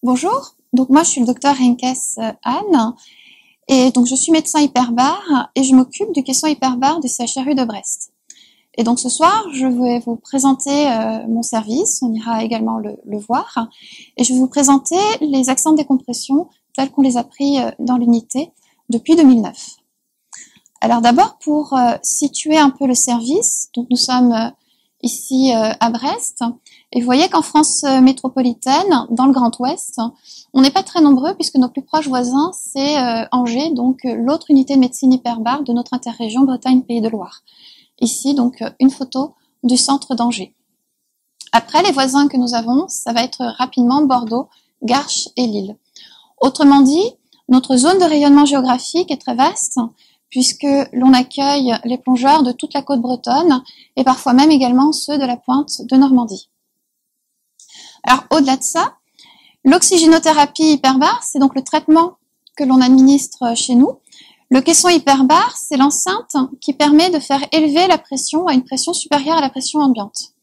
Bonjour, donc moi je suis le docteur Henkes Anne et donc je suis médecin hyperbare et je m'occupe du caisson hyperbare du CHRU de Brest. Et donc ce soir je vais vous présenter mon service, on ira également le voir, et je vais vous présenter les accents de décompression tels qu'on les a pris dans l'unité depuis 2009. Alors d'abord pour situer un peu le service, donc nous sommes ici à Brest, et vous voyez qu'en France métropolitaine, dans le Grand Ouest, on n'est pas très nombreux puisque nos plus proches voisins, c'est Angers, donc l'autre unité de médecine hyperbare de notre interrégion Bretagne-Pays de Loire. Ici, donc, une photo du centre d'Angers. Après, les voisins que nous avons, ça va être rapidement Bordeaux, Garches et Lille. Autrement dit, notre zone de rayonnement géographique est très vaste puisque l'on accueille les plongeurs de toute la côte bretonne et parfois même également ceux de la pointe de Normandie. Alors, au-delà de ça, l'oxygénothérapie hyperbare, c'est donc le traitement que l'on administre chez nous. Le caisson hyperbare, c'est l'enceinte qui permet de faire élever la pression à une pression supérieure à la pression ambiante.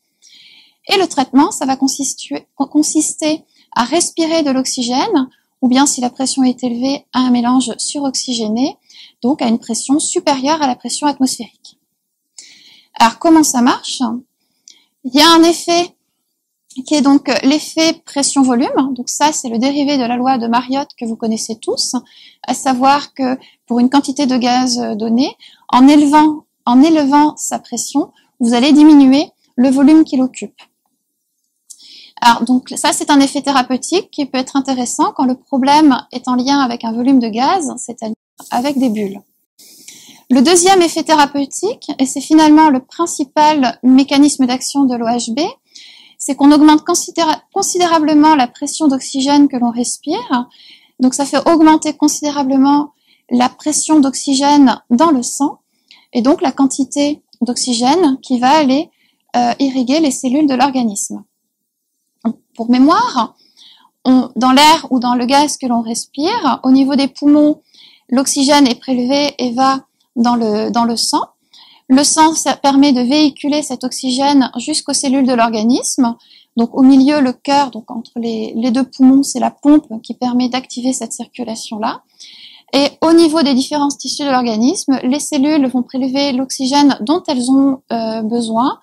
Et le traitement, ça va consister à respirer de l'oxygène, ou bien si la pression est élevée, à un mélange suroxygéné, donc à une pression supérieure à la pression atmosphérique. Alors comment ça marche? Il y a un effet qui est donc l'effet pression-volume. Donc ça, c'est le dérivé de la loi de Mariotte que vous connaissez tous, à savoir que pour une quantité de gaz donnée, en élevant sa pression, vous allez diminuer le volume qu'il occupe. Alors donc ça, c'est un effet thérapeutique qui peut être intéressant quand le problème est en lien avec un volume de gaz, c'est-à-dire avec des bulles. Le deuxième effet thérapeutique, et c'est finalement le principal mécanisme d'action de l'OHB, c'est qu'on augmente considérablement la pression d'oxygène que l'on respire. Donc ça fait augmenter considérablement la pression d'oxygène dans le sang et donc la quantité d'oxygène qui va aller irriguer les cellules de l'organisme. Pour mémoire, dans l'air ou dans le gaz que l'on respire, au niveau des poumons, l'oxygène est prélevé et va dans le sang. Le sang, ça permet de véhiculer cet oxygène jusqu'aux cellules de l'organisme. Donc au milieu, le cœur, donc entre les deux poumons, c'est la pompe qui permet d'activer cette circulation-là. Et au niveau des différents tissus de l'organisme, les cellules vont prélever l'oxygène dont elles ont besoin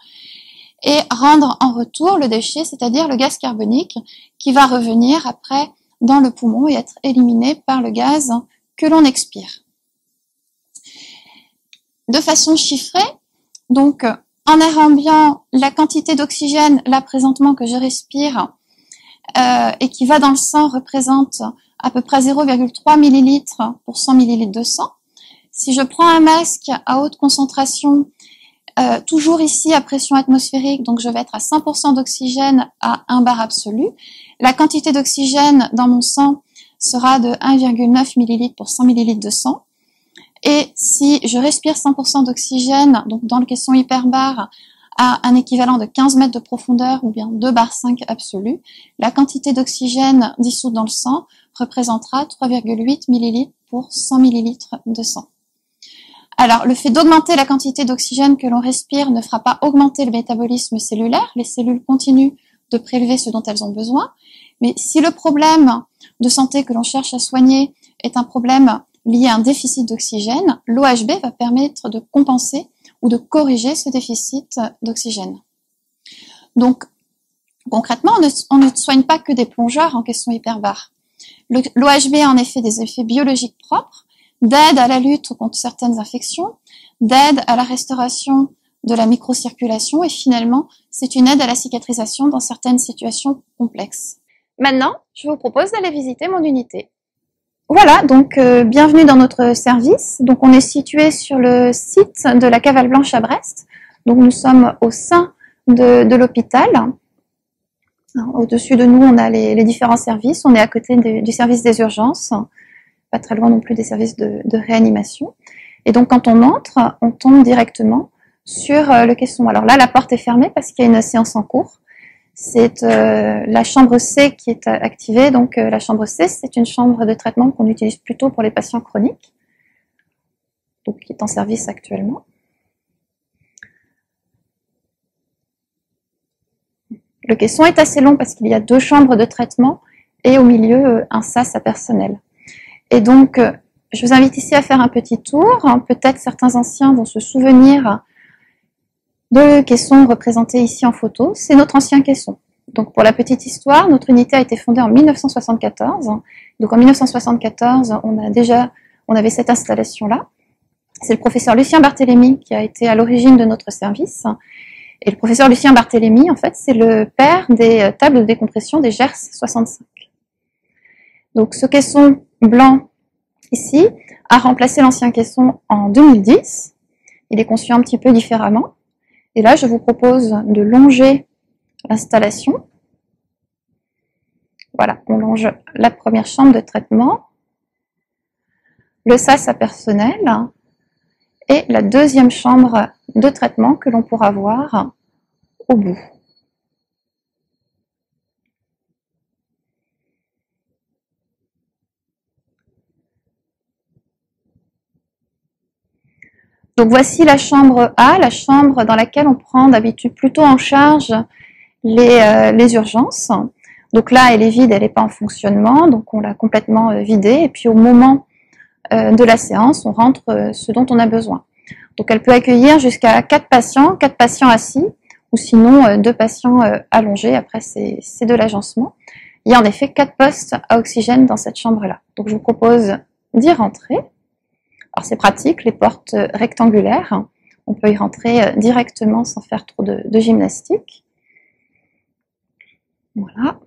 et rendre en retour le déchet, c'est-à-dire le gaz carbonique, qui va revenir après dans le poumon et être éliminé par le gaz que l'on expire. De façon chiffrée, donc en air ambiant, la quantité d'oxygène, là présentement que je respire, et qui va dans le sang représente à peu près 0,3 ml pour 100 ml de sang. Si je prends un masque à haute concentration, toujours ici à pression atmosphérique, donc je vais être à 100% d'oxygène à 1 bar absolu, la quantité d'oxygène dans mon sang sera de 1,9 ml pour 100 ml de sang. Et si je respire 100% d'oxygène, donc dans le caisson hyperbare, à un équivalent de 15 mètres de profondeur ou bien 2 bar 5 absolu, la quantité d'oxygène dissoute dans le sang représentera 3,8 ml pour 100 ml de sang. Alors, le fait d'augmenter la quantité d'oxygène que l'on respire ne fera pas augmenter le métabolisme cellulaire. Les cellules continuent de prélever ce dont elles ont besoin. Mais si le problème de santé que l'on cherche à soigner est un problème lié à un déficit d'oxygène, l'OHB va permettre de compenser ou de corriger ce déficit d'oxygène. Donc, concrètement, on ne soigne pas que des plongeurs en caisson hyperbare. L'OHB a en effet des effets biologiques propres, d'aide à la lutte contre certaines infections, d'aide à la restauration de la microcirculation et finalement, c'est une aide à la cicatrisation dans certaines situations complexes. Maintenant, je vous propose d'aller visiter mon unité. Voilà, donc bienvenue dans notre service. Donc on est situé sur le site de la Cavale Blanche à Brest. Donc nous sommes au sein de l'hôpital. Au-dessus de nous, on a les différents services. On est à côté du service des urgences, pas très loin non plus des services de réanimation. Et donc quand on entre, on tombe directement sur le caisson. Alors là, la porte est fermée parce qu'il y a une séance en cours. C'est la chambre C qui est activée. Donc la chambre C, c'est une chambre de traitement qu'on utilise plutôt pour les patients chroniques, donc qui est en service actuellement. Le caisson est assez long parce qu'il y a 2 chambres de traitement et au milieu un sas à personnel. Et donc, je vous invite ici à faire un petit tour. Peut-être certains anciens vont se souvenir de caisson représenté ici en photo. C'est notre ancien caisson. Donc, pour la petite histoire, notre unité a été fondée en 1974. Donc, en 1974, on avait cette installation-là. C'est le professeur Lucien Barthélémy qui a été à l'origine de notre service. Et le professeur Lucien Barthélémy, en fait, c'est le père des tables de décompression des GERS 65. Donc, ce caisson blanc ici a remplacé l'ancien caisson en 2010. Il est conçu un petit peu différemment. Et là, je vous propose de longer l'installation. Voilà, on longe la première chambre de traitement, le sas à personnel et la deuxième chambre de traitement que l'on pourra voir au bout. Donc voici la chambre A, la chambre dans laquelle on prend d'habitude plutôt en charge les urgences. Donc là, elle est vide, elle n'est pas en fonctionnement, donc on l'a complètement vidée. Et puis au moment de la séance, on rentre ce dont on a besoin. Donc elle peut accueillir jusqu'à 4 patients assis, ou sinon 2 patients allongés. Après, c'est de l'agencement. Il y a en effet 4 postes à oxygène dans cette chambre-là. Donc je vous propose d'y rentrer. Alors c'est pratique, les portes rectangulaires, on peut y rentrer directement sans faire trop de gymnastique. Voilà.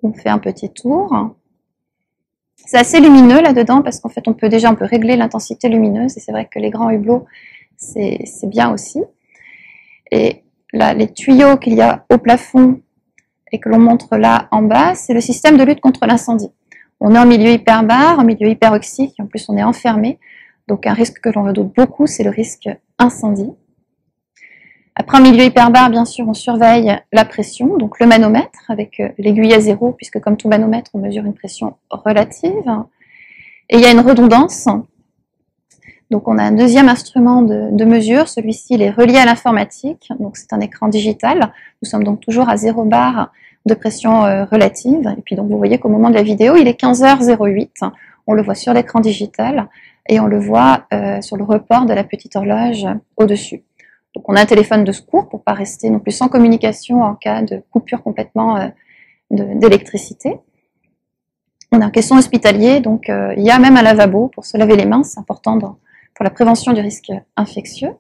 On fait un petit tour. C'est assez lumineux là-dedans parce qu'en fait on peut régler l'intensité lumineuse et c'est vrai que les grands hublots c'est bien aussi. Et là, les tuyaux qu'il y a au plafond et que l'on montre là en bas, c'est le système de lutte contre l'incendie. On est en milieu hyperbare, en milieu hyperoxique, et en plus on est enfermé. Donc un risque que l'on redoute beaucoup, c'est le risque incendie. Après, en milieu hyperbare, bien sûr, on surveille la pression, donc le manomètre avec l'aiguille à 0, puisque comme tout manomètre, on mesure une pression relative. Et il y a une redondance. Donc on a un deuxième instrument de mesure, celui-ci il est relié à l'informatique, donc c'est un écran digital. Nous sommes donc toujours à 0 bar de pression relative. Et puis donc vous voyez qu'au moment de la vidéo, il est 15h08. On le voit sur l'écran digital et on le voit sur le report de la petite horloge au-dessus. Donc on a un téléphone de secours pour ne pas rester non plus sans communication en cas de coupure complètement d'électricité. On a un caisson hospitalier, donc il y a même un lavabo pour se laver les mains, c'est important pour la prévention du risque infectieux.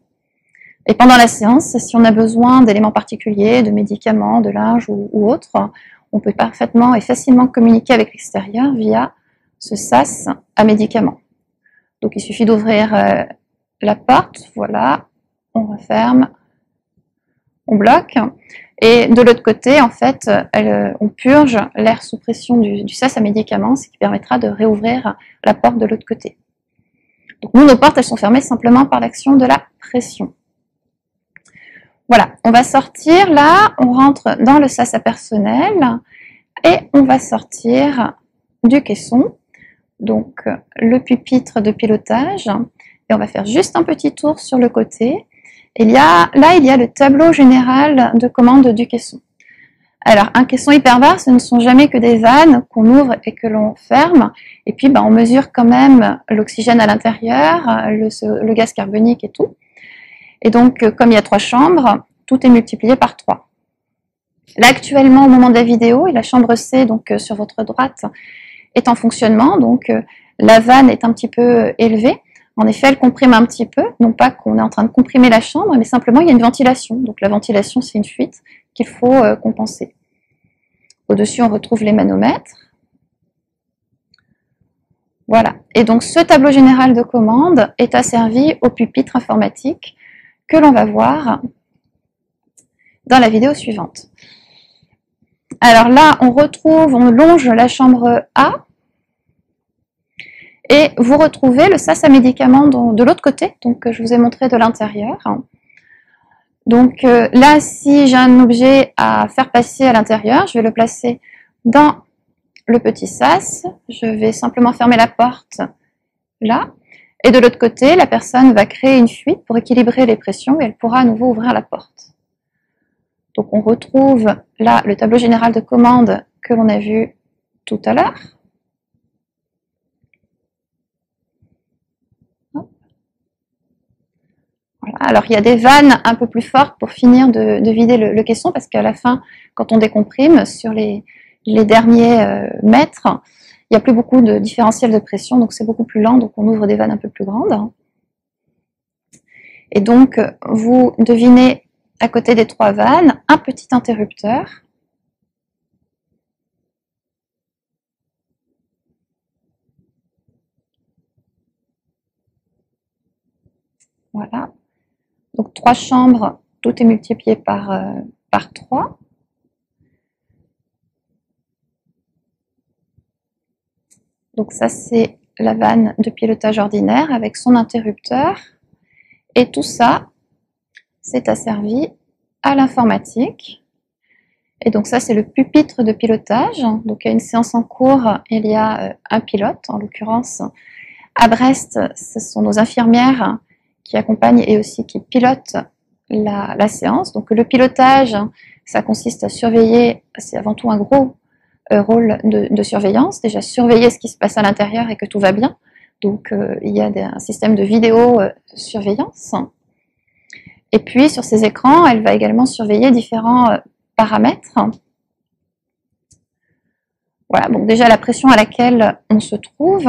Et pendant la séance, si on a besoin d'éléments particuliers, de médicaments, de linge ou autre, on peut parfaitement et facilement communiquer avec l'extérieur via ce sas à médicaments. Donc il suffit d'ouvrir la porte, voilà, on referme, on bloque, et de l'autre côté, en fait, on purge l'air sous pression du sas à médicaments, ce qui permettra de réouvrir la porte de l'autre côté. Donc nous, nos portes, elles sont fermées simplement par l'action de la pression. Voilà, on va sortir là, on rentre dans le sas à personnel et on va sortir du caisson, donc le pupitre de pilotage, et on va faire juste un petit tour sur le côté. Il y a le tableau général de commande du caisson. Alors, un caisson hyperbare, ce ne sont jamais que des vannes qu'on ouvre et que l'on ferme. Et puis, on mesure quand même l'oxygène à l'intérieur, le gaz carbonique et tout. Et donc, comme il y a 3 chambres, tout est multiplié par 3. Là, actuellement, au moment de la vidéo, et la chambre C, donc sur votre droite, est en fonctionnement. Donc, la vanne est un petit peu élevée. En effet, elle comprime un petit peu, non pas qu'on est en train de comprimer la chambre, mais simplement il y a une ventilation. Donc la ventilation, c'est une fuite qu'il faut compenser. Au-dessus, on retrouve les manomètres. Voilà. Et donc ce tableau général de commande est asservi au pupitre informatique que l'on va voir dans la vidéo suivante. Alors là, on longe la chambre A. Et vous retrouvez le sas à médicaments de l'autre côté, donc je vous ai montré de l'intérieur. Donc là, si j'ai un objet à faire passer à l'intérieur, je vais le placer dans le petit sas. Je vais simplement fermer la porte là. Et de l'autre côté, la personne va créer une fuite pour équilibrer les pressions et elle pourra à nouveau ouvrir la porte. Donc on retrouve là le tableau général de commande que l'on a vu tout à l'heure. Voilà. Alors il y a des vannes un peu plus fortes pour finir de vider le caisson, parce qu'à la fin, quand on décomprime sur les derniers mètres, il n'y a plus beaucoup de différentiel de pression, donc c'est beaucoup plus lent, donc on ouvre des vannes un peu plus grandes. Et donc vous devinez à côté des 3 vannes un petit interrupteur. Voilà. Donc 3 chambres, tout est multiplié par 3. Donc ça, c'est la vanne de pilotage ordinaire avec son interrupteur. Et tout ça, c'est asservi à l'informatique. Et donc ça, c'est le pupitre de pilotage. Donc il y a une séance en cours, il y a un pilote, en l'occurrence. À Brest, ce sont nos infirmières qui accompagnent et aussi qui pilotent la séance. Donc le pilotage, ça consiste à surveiller, c'est avant tout un gros rôle de surveillance, déjà surveiller ce qui se passe à l'intérieur et que tout va bien. Donc il y a un système de vidéo surveillance. Et puis sur ces écrans, elle va également surveiller différents paramètres. Voilà, donc déjà la pression à laquelle on se trouve.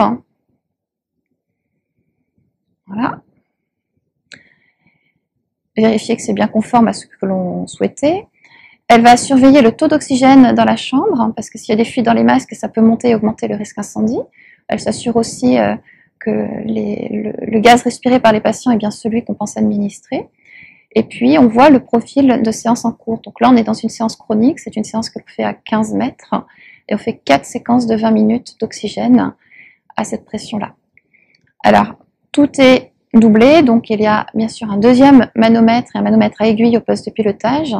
Voilà. Vérifier que c'est bien conforme à ce que l'on souhaitait. Elle va surveiller le taux d'oxygène dans la chambre, parce que s'il y a des fuites dans les masques, ça peut monter et augmenter le risque incendie. Elle s'assure aussi que le gaz respiré par les patients est bien celui qu'on pense administrer. Et puis, on voit le profil de séance en cours. Donc là, on est dans une séance chronique, c'est une séance que l'on fait à 15 mètres, et on fait 4 séquences de 20 minutes d'oxygène à cette pression-là. Alors, tout est doublé, donc il y a bien sûr un deuxième manomètre et un manomètre à aiguille au poste de pilotage,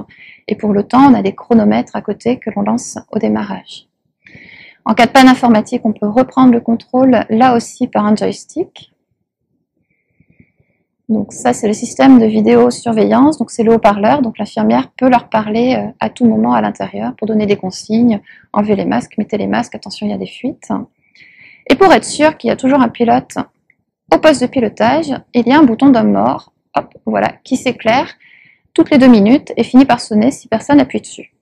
et pour le temps, on a des chronomètres à côté que l'on lance au démarrage. En cas de panne informatique, on peut reprendre le contrôle, là aussi par un joystick. Donc ça, c'est le système de vidéosurveillance, donc c'est le haut-parleur, donc l'infirmière peut leur parler à tout moment à l'intérieur pour donner des consignes, enlevez les masques, mettez les masques, attention, il y a des fuites. Et pour être sûr qu'il y a toujours un pilote au poste de pilotage, il y a un bouton d'homme mort, hop, voilà, qui s'éclaire toutes les 2 minutes et finit par sonner si personne n'appuie dessus.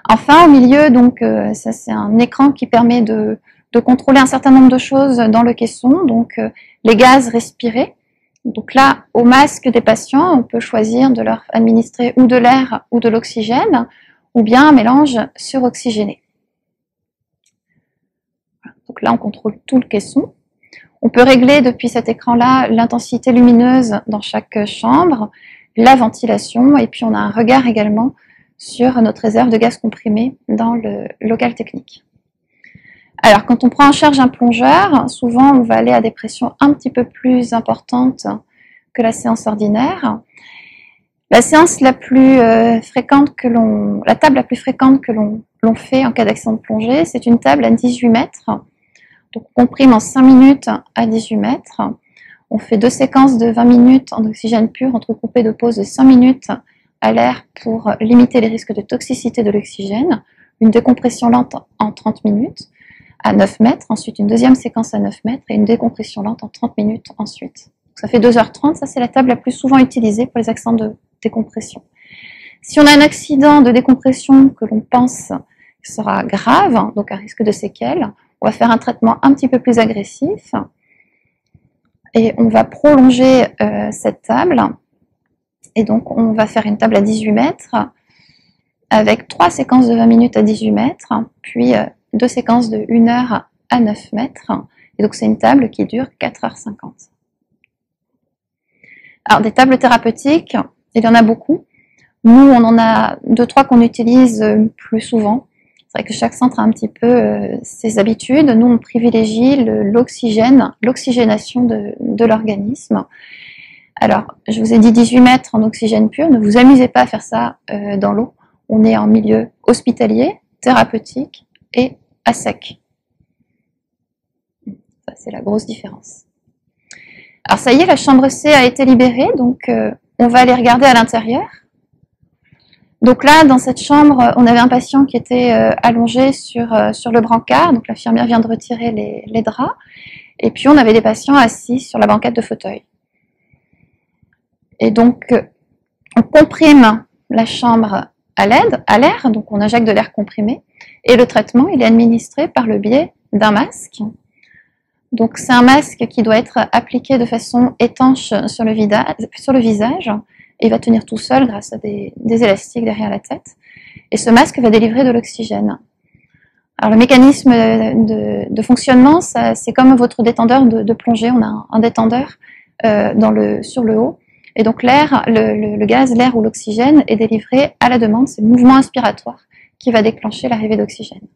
Enfin, au milieu, donc, ça c'est un écran qui permet de contrôler un certain nombre de choses dans le caisson, donc les gaz respirés. Donc là, au masque des patients, on peut choisir de leur administrer ou de l'air ou de l'oxygène, ou bien un mélange suroxygéné. Donc là, on contrôle tout le caisson. On peut régler depuis cet écran-là l'intensité lumineuse dans chaque chambre, la ventilation, et puis on a un regard également sur notre réserve de gaz comprimé dans le local technique. Alors, quand on prend en charge un plongeur, souvent on va aller à des pressions un petit peu plus importantes que la séance ordinaire. La séance la plus fréquente la table la plus fréquente que l'on fait en cas d'accident de plongée, c'est une table à 18 mètres. Donc, on comprime en 5 minutes à 18 mètres. On fait 2 séquences de 20 minutes en oxygène pur, entrecoupées de pauses de 5 minutes à l'air pour limiter les risques de toxicité de l'oxygène. Une décompression lente en 30 minutes à 9 mètres. Ensuite, une deuxième séquence à 9 mètres et une décompression lente en 30 minutes ensuite. Donc, ça fait 2h30. Ça, c'est la table la plus souvent utilisée pour les accidents de décompression. Si on a un accident de décompression que l'on pense sera grave, donc à risque de séquelles, on va faire un traitement un petit peu plus agressif et on va prolonger cette table. Et donc, on va faire une table à 18 mètres avec 3 séquences de 20 minutes à 18 mètres, puis 2 séquences de 1 heure à 9 mètres. Et donc, c'est une table qui dure 4h50. Alors, des tables thérapeutiques, il y en a beaucoup. Nous, on en a 2-3 qu'on utilise plus souvent. C'est vrai que chaque centre a un petit peu ses habitudes. Nous, on privilégie l'oxygénation de l'organisme. Alors, je vous ai dit 18 mètres en oxygène pur. Ne vous amusez pas à faire ça dans l'eau. On est en milieu hospitalier, thérapeutique et à sec. Ça, c'est la grosse différence. Alors, ça y est, la chambre C a été libérée. Donc, on va aller regarder à l'intérieur. Donc là, dans cette chambre, on avait un patient qui était allongé sur le brancard. Donc l'infirmière vient de retirer les draps. Et puis on avait des patients assis sur la banquette de fauteuil. Et donc on comprime la chambre à l'air, donc on injecte de l'air comprimé. Et le traitement, il est administré par le biais d'un masque. Donc c'est un masque qui doit être appliqué de façon étanche sur le visage. Et il va tenir tout seul grâce à des élastiques derrière la tête. Et ce masque va délivrer de l'oxygène. Alors le mécanisme de fonctionnement, c'est comme votre détendeur de plongée. On a un détendeur sur le haut. Et donc le gaz, l'air ou l'oxygène est délivré à la demande. C'est le mouvement inspiratoire qui va déclencher l'arrivée d'oxygène.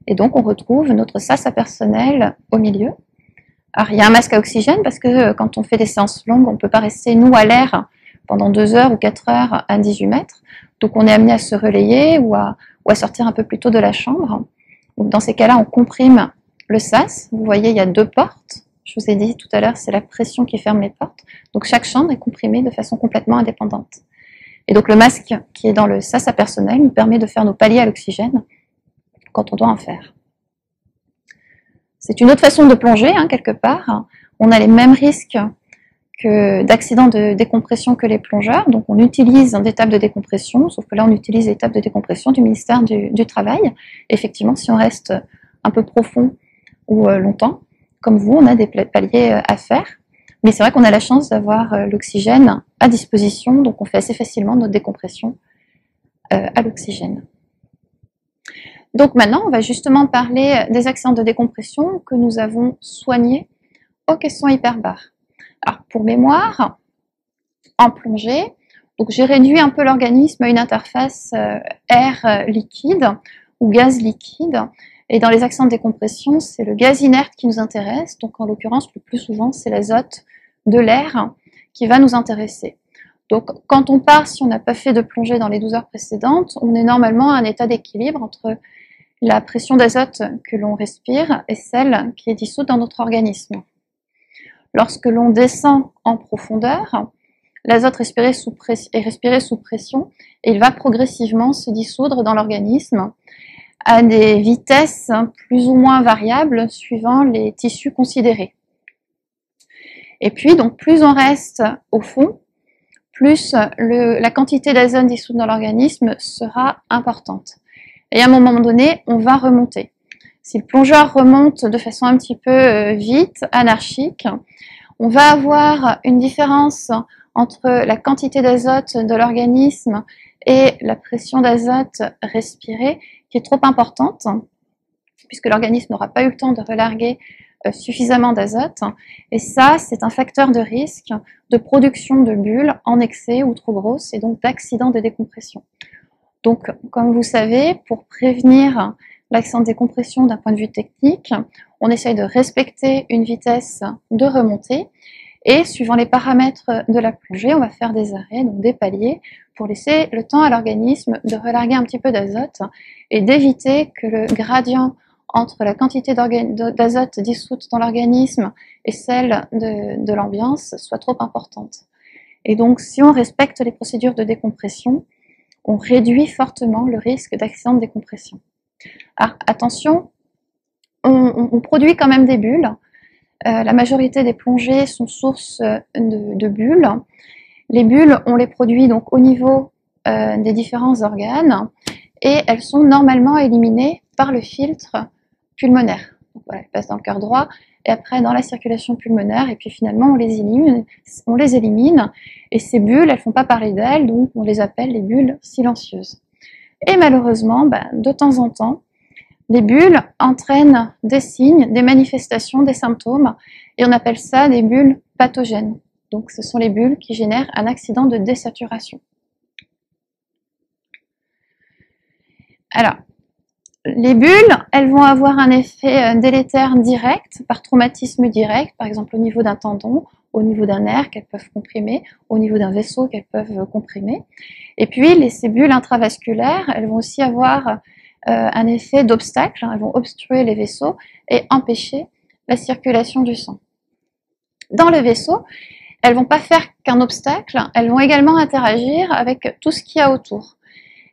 Et donc on retrouve notre sas personnel au milieu. Alors il y a un masque à oxygène parce que quand on fait des séances longues, on ne peut pas rester nous à l'air pendant 2 heures ou 4 heures à 18 mètres. Donc on est amené à se relayer ou à sortir un peu plus tôt de la chambre. Donc dans ces cas-là, on comprime le sas. Vous voyez, il y a 2 portes. Je vous ai dit tout à l'heure, c'est la pression qui ferme les portes. Donc chaque chambre est comprimée de façon complètement indépendante. Et donc le masque qui est dans le sas personnel nous permet de faire nos paliers à l'oxygène quand on doit en faire. C'est une autre façon de plonger, quelque part. On a les mêmes risques d'accidents de décompression que les plongeurs. Donc on utilise des tables de décompression, sauf que là on utilise les tables de décompression du ministère du Travail. Effectivement, si on reste un peu profond ou longtemps, comme vous, on a des paliers à faire. Mais c'est vrai qu'on a la chance d'avoir l'oxygène à disposition, donc on fait assez facilement notre décompression à l'oxygène. Donc maintenant, on va justement parler des accidents de décompression que nous avons soignés au caisson hyperbare. Alors, pour mémoire, en plongée, donc j'ai réduit un peu l'organisme à une interface air liquide ou gaz liquide. Et dans les accidents de décompression, c'est le gaz inerte qui nous intéresse. Donc en l'occurrence, le plus souvent, c'est l'azote de l'air qui va nous intéresser. Donc quand on part, si on n'a pas fait de plongée dans les 12 heures précédentes, on est normalement à un état d'équilibre entre la pression d'azote que l'on respire et celle qui est dissoute dans notre organisme. Lorsque l'on descend en profondeur, l'azote est respiré sous pression et il va progressivement se dissoudre dans l'organisme à des vitesses plus ou moins variables suivant les tissus considérés. Et puis, donc, plus on reste au fond, plus la quantité d'azote dissoute dans l'organisme sera importante. Et à un moment donné, on va remonter. Si le plongeur remonte de façon un petit peu vite, anarchique, on va avoir une différence entre la quantité d'azote de l'organisme et la pression d'azote respirée qui est trop importante, puisque l'organisme n'aura pas eu le temps de relarguer suffisamment d'azote. Et ça, c'est un facteur de risque de production de bulles en excès ou trop grosses, et donc d'accident de décompression. Donc, comme vous savez, pour prévenir l'accident de décompression d'un point de vue technique, on essaye de respecter une vitesse de remontée et suivant les paramètres de la plongée, on va faire des arrêts, donc des paliers, pour laisser le temps à l'organisme de relarguer un petit peu d'azote et d'éviter que le gradient entre la quantité d'azote dissoute dans l'organisme et celle de l'ambiance soit trop importante. Et donc, si on respecte les procédures de décompression, on réduit fortement le risque d'accident de décompression. Alors, attention, on produit quand même des bulles. La majorité des plongées sont source de bulles. Les bulles, on les produit donc au niveau des différents organes et elles sont normalement éliminées par le filtre pulmonaire. Donc, voilà, elles passent dans le cœur droit et après dans la circulation pulmonaire et puis finalement on les élimine et ces bulles, elles font pas parler d'elles, donc on les appelle les bulles silencieuses. Et malheureusement, de temps en temps, les bulles entraînent des signes, des manifestations, des symptômes et on appelle ça des bulles pathogènes. Donc ce sont les bulles qui génèrent un accident de désaturation. Alors, les bulles, elles vont avoir un effet délétère direct, par traumatisme direct, par exemple au niveau d'un tendon, au niveau d'un nerf qu'elles peuvent comprimer, au niveau d'un vaisseau qu'elles peuvent comprimer. Et puis, ces bulles intravasculaires, elles vont aussi avoir un effet d'obstacle, elles vont obstruer les vaisseaux et empêcher la circulation du sang. Dans le vaisseau, elles vont pas faire qu'un obstacle, elles vont également interagir avec tout ce qu'il y a autour.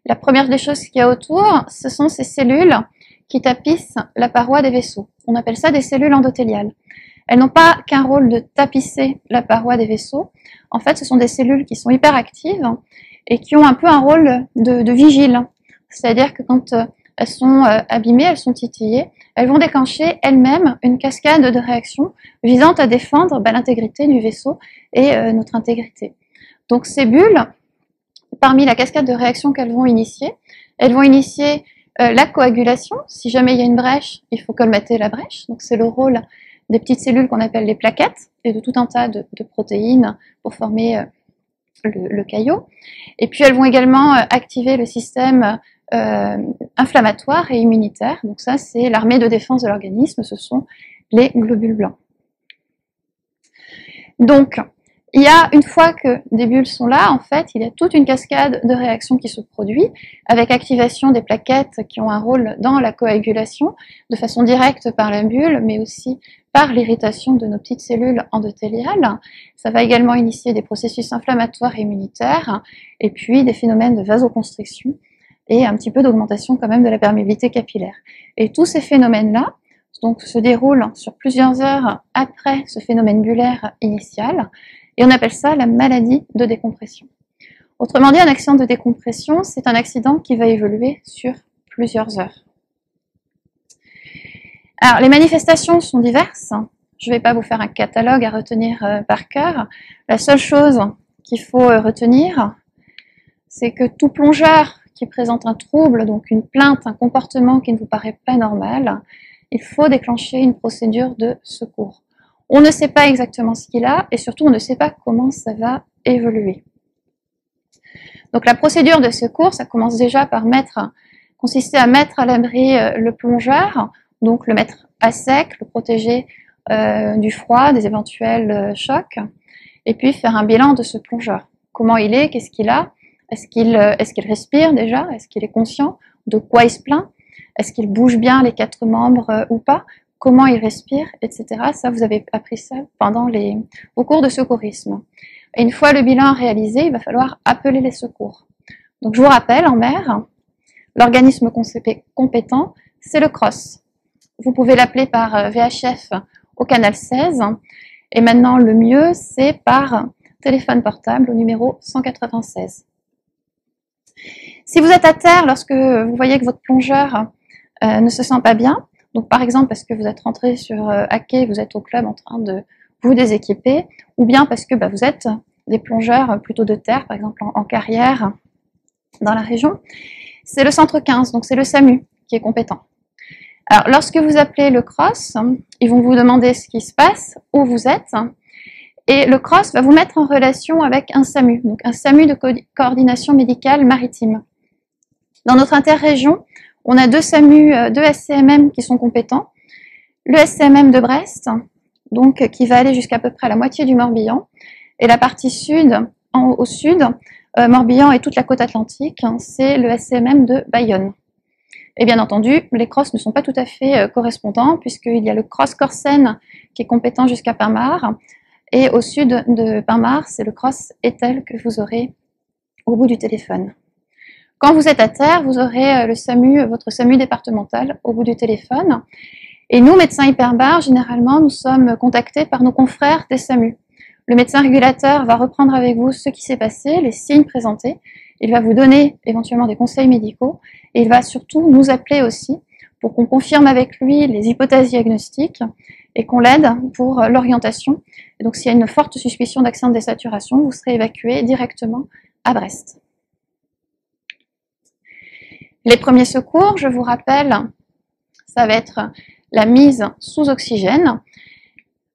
La première des choses qu'il y a autour, ce sont ces cellules qui tapissent la paroi des vaisseaux. On appelle ça des cellules endothéliales. Elles n'ont pas qu'un rôle de tapisser la paroi des vaisseaux. En fait, ce sont des cellules qui sont hyperactives et qui ont un peu un rôle de vigile. C'est-à-dire que quand elles sont abîmées, elles sont titillées, elles vont déclencher elles-mêmes une cascade de réactions visant à défendre l'intégrité du vaisseau et notre intégrité. Donc ces bulles, parmi la cascade de réactions qu'elles vont initier la coagulation. Si jamais il y a une brèche, il faut colmater la brèche. Donc c'est le rôle des petites cellules qu'on appelle les plaquettes et de tout un tas de protéines pour former le caillot. Et puis elles vont également activer le système inflammatoire et immunitaire. Donc ça, c'est l'armée de défense de l'organisme, ce sont les globules blancs. Donc, il y a, une fois que des bulles sont là, en fait, il y a toute une cascade de réactions qui se produit, avec activation des plaquettes qui ont un rôle dans la coagulation, de façon directe par la bulle, mais aussi par l'irritation de nos petites cellules endothéliales. Ça va également initier des processus inflammatoires et immunitaires, et puis des phénomènes de vasoconstriction, et un petit peu d'augmentation quand même de la perméabilité capillaire. Et tous ces phénomènes-là, donc, se déroulent sur plusieurs heures après ce phénomène bullaire initial, et on appelle ça la maladie de décompression. Autrement dit, un accident de décompression, c'est un accident qui va évoluer sur plusieurs heures. Alors, les manifestations sont diverses. Je ne vais pas vous faire un catalogue à retenir par cœur. La seule chose qu'il faut retenir, c'est que tout plongeur qui présente un trouble, donc une plainte, un comportement qui ne vous paraît pas normal, il faut déclencher une procédure de secours. On ne sait pas exactement ce qu'il a et surtout on ne sait pas comment ça va évoluer. Donc la procédure de secours, ça commence déjà par consister à mettre à l'abri le plongeur, donc le mettre à sec, le protéger du froid, des éventuels chocs, et puis faire un bilan de ce plongeur. Comment il est, qu'est-ce qu'il a, est-ce qu'il respire déjà, est-ce qu'il est conscient, de quoi il se plaint, est-ce qu'il bouge bien les 4 membres ou pas, comment il respire, etc. Ça, vous avez appris ça pendant vos cours de secourisme. Et une fois le bilan réalisé, il va falloir appeler les secours. Donc je vous rappelle, en mer, l'organisme compétent, c'est le CROSS. Vous pouvez l'appeler par VHF au canal 16. Et maintenant, le mieux, c'est par téléphone portable au numéro 196. Si vous êtes à terre lorsque vous voyez que votre plongeur ne se sent pas bien, donc par exemple parce que vous êtes rentré sur Hackey, vous êtes au club en train de vous déséquiper, ou bien parce que vous êtes des plongeurs plutôt de terre, par exemple en carrière dans la région, c'est le centre 15, donc c'est le SAMU qui est compétent. Alors lorsque vous appelez le CROSS, ils vont vous demander ce qui se passe, où vous êtes, et le CROSS va vous mettre en relation avec un SAMU, donc un SAMU de coordination médicale maritime. Dans notre interrégion, on a deux SCMM qui sont compétents. Le SCMM de Brest, donc qui va aller jusqu'à peu près la moitié du Morbihan, et la partie sud, au sud, Morbihan et toute la côte atlantique, c'est le SCMM de Bayonne. Et bien entendu, les CROSS ne sont pas tout à fait correspondants, puisqu'il y a le CROSS Corsen qui est compétent jusqu'à Pinmar, et au sud de Pinmar, c'est le CROSS Etel que vous aurez au bout du téléphone. Quand vous êtes à terre, vous aurez votre SAMU départemental au bout du téléphone. Et nous, médecins hyperbares, généralement, nous sommes contactés par nos confrères des SAMU. Le médecin régulateur va reprendre avec vous ce qui s'est passé, les signes présentés. Il va vous donner éventuellement des conseils médicaux. Et il va surtout nous appeler aussi pour qu'on confirme avec lui les hypothèses diagnostiques et qu'on l'aide pour l'orientation. Et donc, s'il y a une forte suspicion d'accident de désaturation, vous serez évacué directement à Brest. Les premiers secours, je vous rappelle, ça va être la mise sous oxygène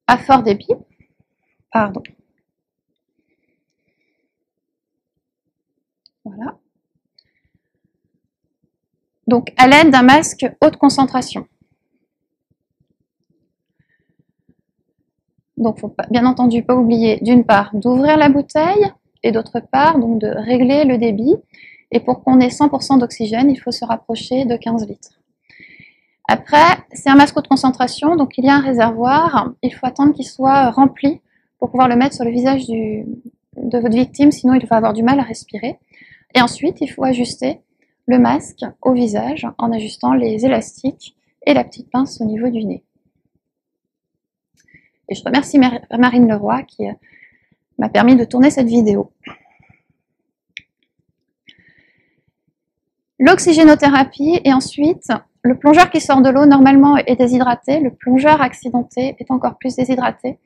à fort débit. Pardon. Voilà. Donc, à l'aide d'un masque haute concentration. Donc, il ne faut bien entendu pas oublier, d'une part, d'ouvrir la bouteille et d'autre part, donc, de régler le débit. Et pour qu'on ait 100% d'oxygène, il faut se rapprocher de 15 litres. Après, c'est un masque haute concentration, donc il y a un réservoir. Il faut attendre qu'il soit rempli pour pouvoir le mettre sur le visage de votre victime, sinon il va avoir du mal à respirer. Et ensuite, il faut ajuster le masque au visage en ajustant les élastiques et la petite pince au niveau du nez. Et je remercie Marine Leroy qui m'a permis de tourner cette vidéo. L'oxygénothérapie et ensuite le plongeur qui sort de l'eau normalement est déshydraté, le plongeur accidenté est encore plus déshydraté,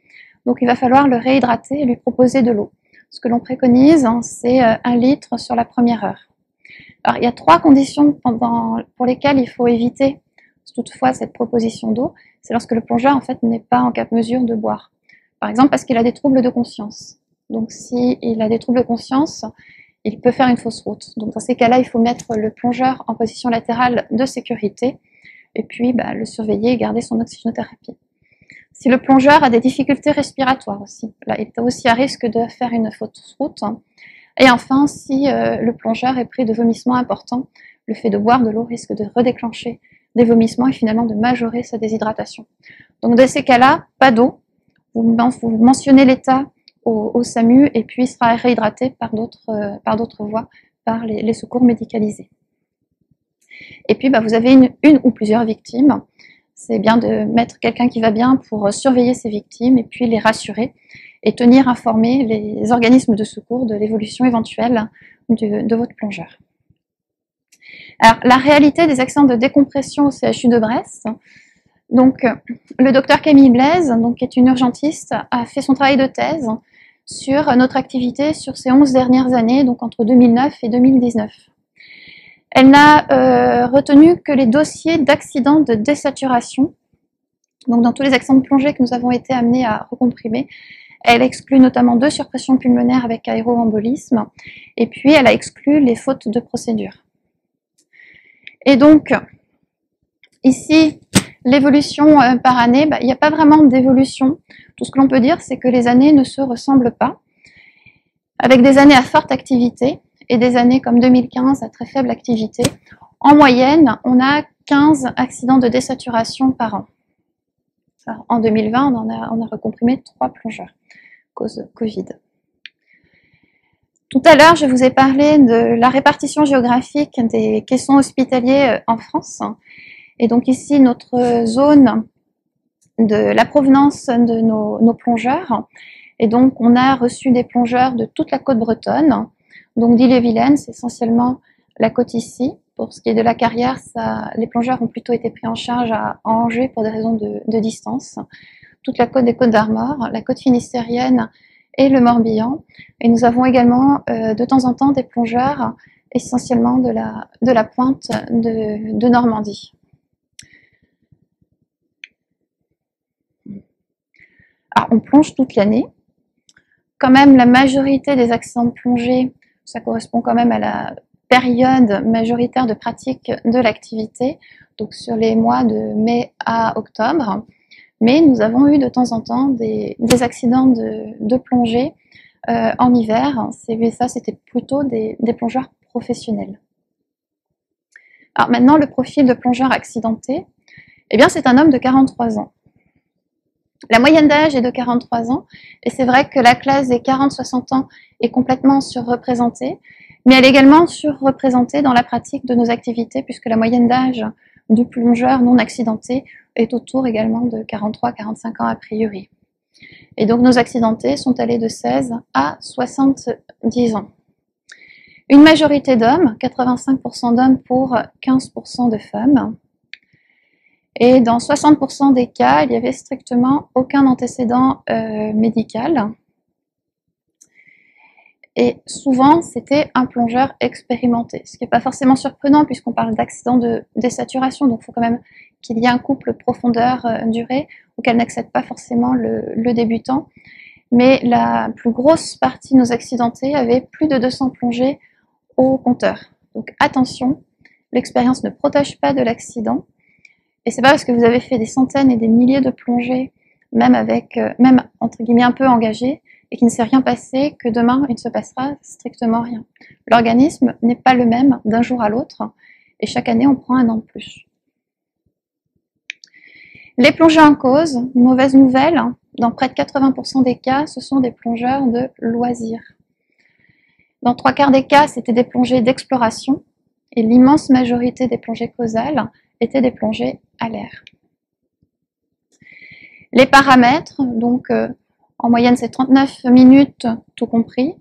donc il va falloir le réhydrater et lui proposer de l'eau. Ce que l'on préconise, c'est 1 litre sur la première heure. Alors il y a 3 conditions pour lesquelles il faut éviter toutefois cette proposition d'eau, c'est lorsque le plongeur en fait n'est pas en mesure de boire. Par exemple parce qu'il a des troubles de conscience. Donc s'il a des troubles de conscience, il peut faire une fausse route. Donc dans ces cas-là, il faut mettre le plongeur en position latérale de sécurité et puis le surveiller et garder son oxygénothérapie. Si le plongeur a des difficultés respiratoires aussi, là, il est aussi à risque de faire une fausse route. Et enfin, si le plongeur est pris de vomissements importants, le fait de boire de l'eau risque de redéclencher des vomissements et finalement de majorer sa déshydratation. Donc dans ces cas-là, pas d'eau. Vous mentionnez l'état au SAMU et puis il sera réhydraté par d'autres voies, par les secours médicalisés. Et puis vous avez une ou plusieurs victimes. C'est bien de mettre quelqu'un qui va bien pour surveiller ces victimes et puis les rassurer et tenir informés les organismes de secours de l'évolution éventuelle de votre plongeur. Alors, la réalité des accidents de décompression au CHU de Brest. Donc, le docteur Camille Blaise, qui est une urgentiste, a fait son travail de thèse sur notre activité sur ces 11 dernières années, donc entre 2009 et 2019. Elle n'a retenu que les dossiers d'accidents de désaturation. Donc, dans tous les accidents de plongée que nous avons été amenés à recomprimer, elle exclut notamment 2 surpressions pulmonaires avec aéroembolisme, et puis elle a exclu les fautes de procédure. Et donc, ici, l'évolution par année, il n'y a pas vraiment d'évolution. Tout ce que l'on peut dire, c'est que les années ne se ressemblent pas, avec des années à forte activité et des années comme 2015 à très faible activité. En moyenne, on a 15 accidents de désaturation par an. Alors, en 2020, on a recomprimé 3 plongeurs, cause Covid. Tout à l'heure, je vous ai parlé de la répartition géographique des caissons hospitaliers en France. Et donc ici, notre zone de la provenance de nos plongeurs. Et donc, on a reçu des plongeurs de toute la côte bretonne. Donc d'Ille-et-Vilaine, c'est essentiellement la côte ici. Pour ce qui est de la carrière, les plongeurs ont plutôt été pris en charge à Angers pour des raisons de distance. Toute la côte des Côtes d'Armor, la côte finistérienne et le Morbihan. Et nous avons également de temps en temps des plongeurs essentiellement de la pointe de Normandie. Alors, on plonge toute l'année. Quand même, la majorité des accidents de plongée, ça correspond quand même à la période majoritaire de pratique de l'activité, donc sur les mois de mai à octobre. Mais nous avons eu de temps en temps des accidents de plongée en hiver. Ça, c'était plutôt des plongeurs professionnels. Alors maintenant, le profil de plongeur accidenté, eh bien, c'est un homme de 43 ans. La moyenne d'âge est de 43 ans, et c'est vrai que la classe des 40-60 ans est complètement surreprésentée, mais elle est également surreprésentée dans la pratique de nos activités, puisque la moyenne d'âge du plongeur non accidenté est autour également de 43-45 ans a priori. Et donc nos accidentés sont allés de 16 à 70 ans. Une majorité d'hommes, 85% d'hommes pour 15% de femmes. Et dans 60% des cas, il n'y avait strictement aucun antécédent médical. Et souvent, c'était un plongeur expérimenté, ce qui n'est pas forcément surprenant puisqu'on parle d'accident de désaturation, donc il faut quand même qu'il y ait un couple profondeur-durée auquel n'accède pas forcément le débutant. Mais la plus grosse partie de nos accidentés avait plus de 200 plongées au compteur. Donc attention, l'expérience ne protège pas de l'accident. Et c'est pas parce que vous avez fait des centaines et des milliers de plongées, même entre guillemets un peu engagées, et qu'il ne s'est rien passé, que demain il ne se passera strictement rien. L'organisme n'est pas le même d'un jour à l'autre, et chaque année on prend 1 an de plus. Les plongées en cause, mauvaise nouvelle, dans près de 80% des cas, ce sont des plongeurs de loisirs. Dans 3/4 des cas, c'était des plongées d'exploration. et l'immense majorité des plongées causales étaient des plongées à l'air. Les paramètres, donc en moyenne c'est 39 minutes tout compris,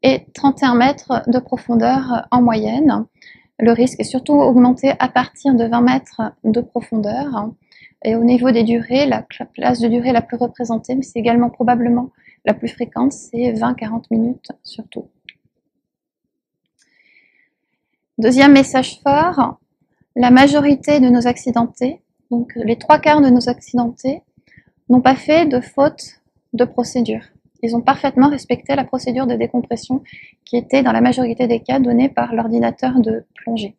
et 31 mètres de profondeur en moyenne. Le risque est surtout augmenté à partir de 20 mètres de profondeur. Et au niveau des durées, la classe de durée la plus représentée, mais c'est également probablement la plus fréquente, c'est 20-40 minutes surtout. Deuxième message fort, la majorité de nos accidentés, donc les 3/4 de nos accidentés, n'ont pas fait de faute de procédure. Ils ont parfaitement respecté la procédure de décompression qui était dans la majorité des cas donnée par l'ordinateur de plongée.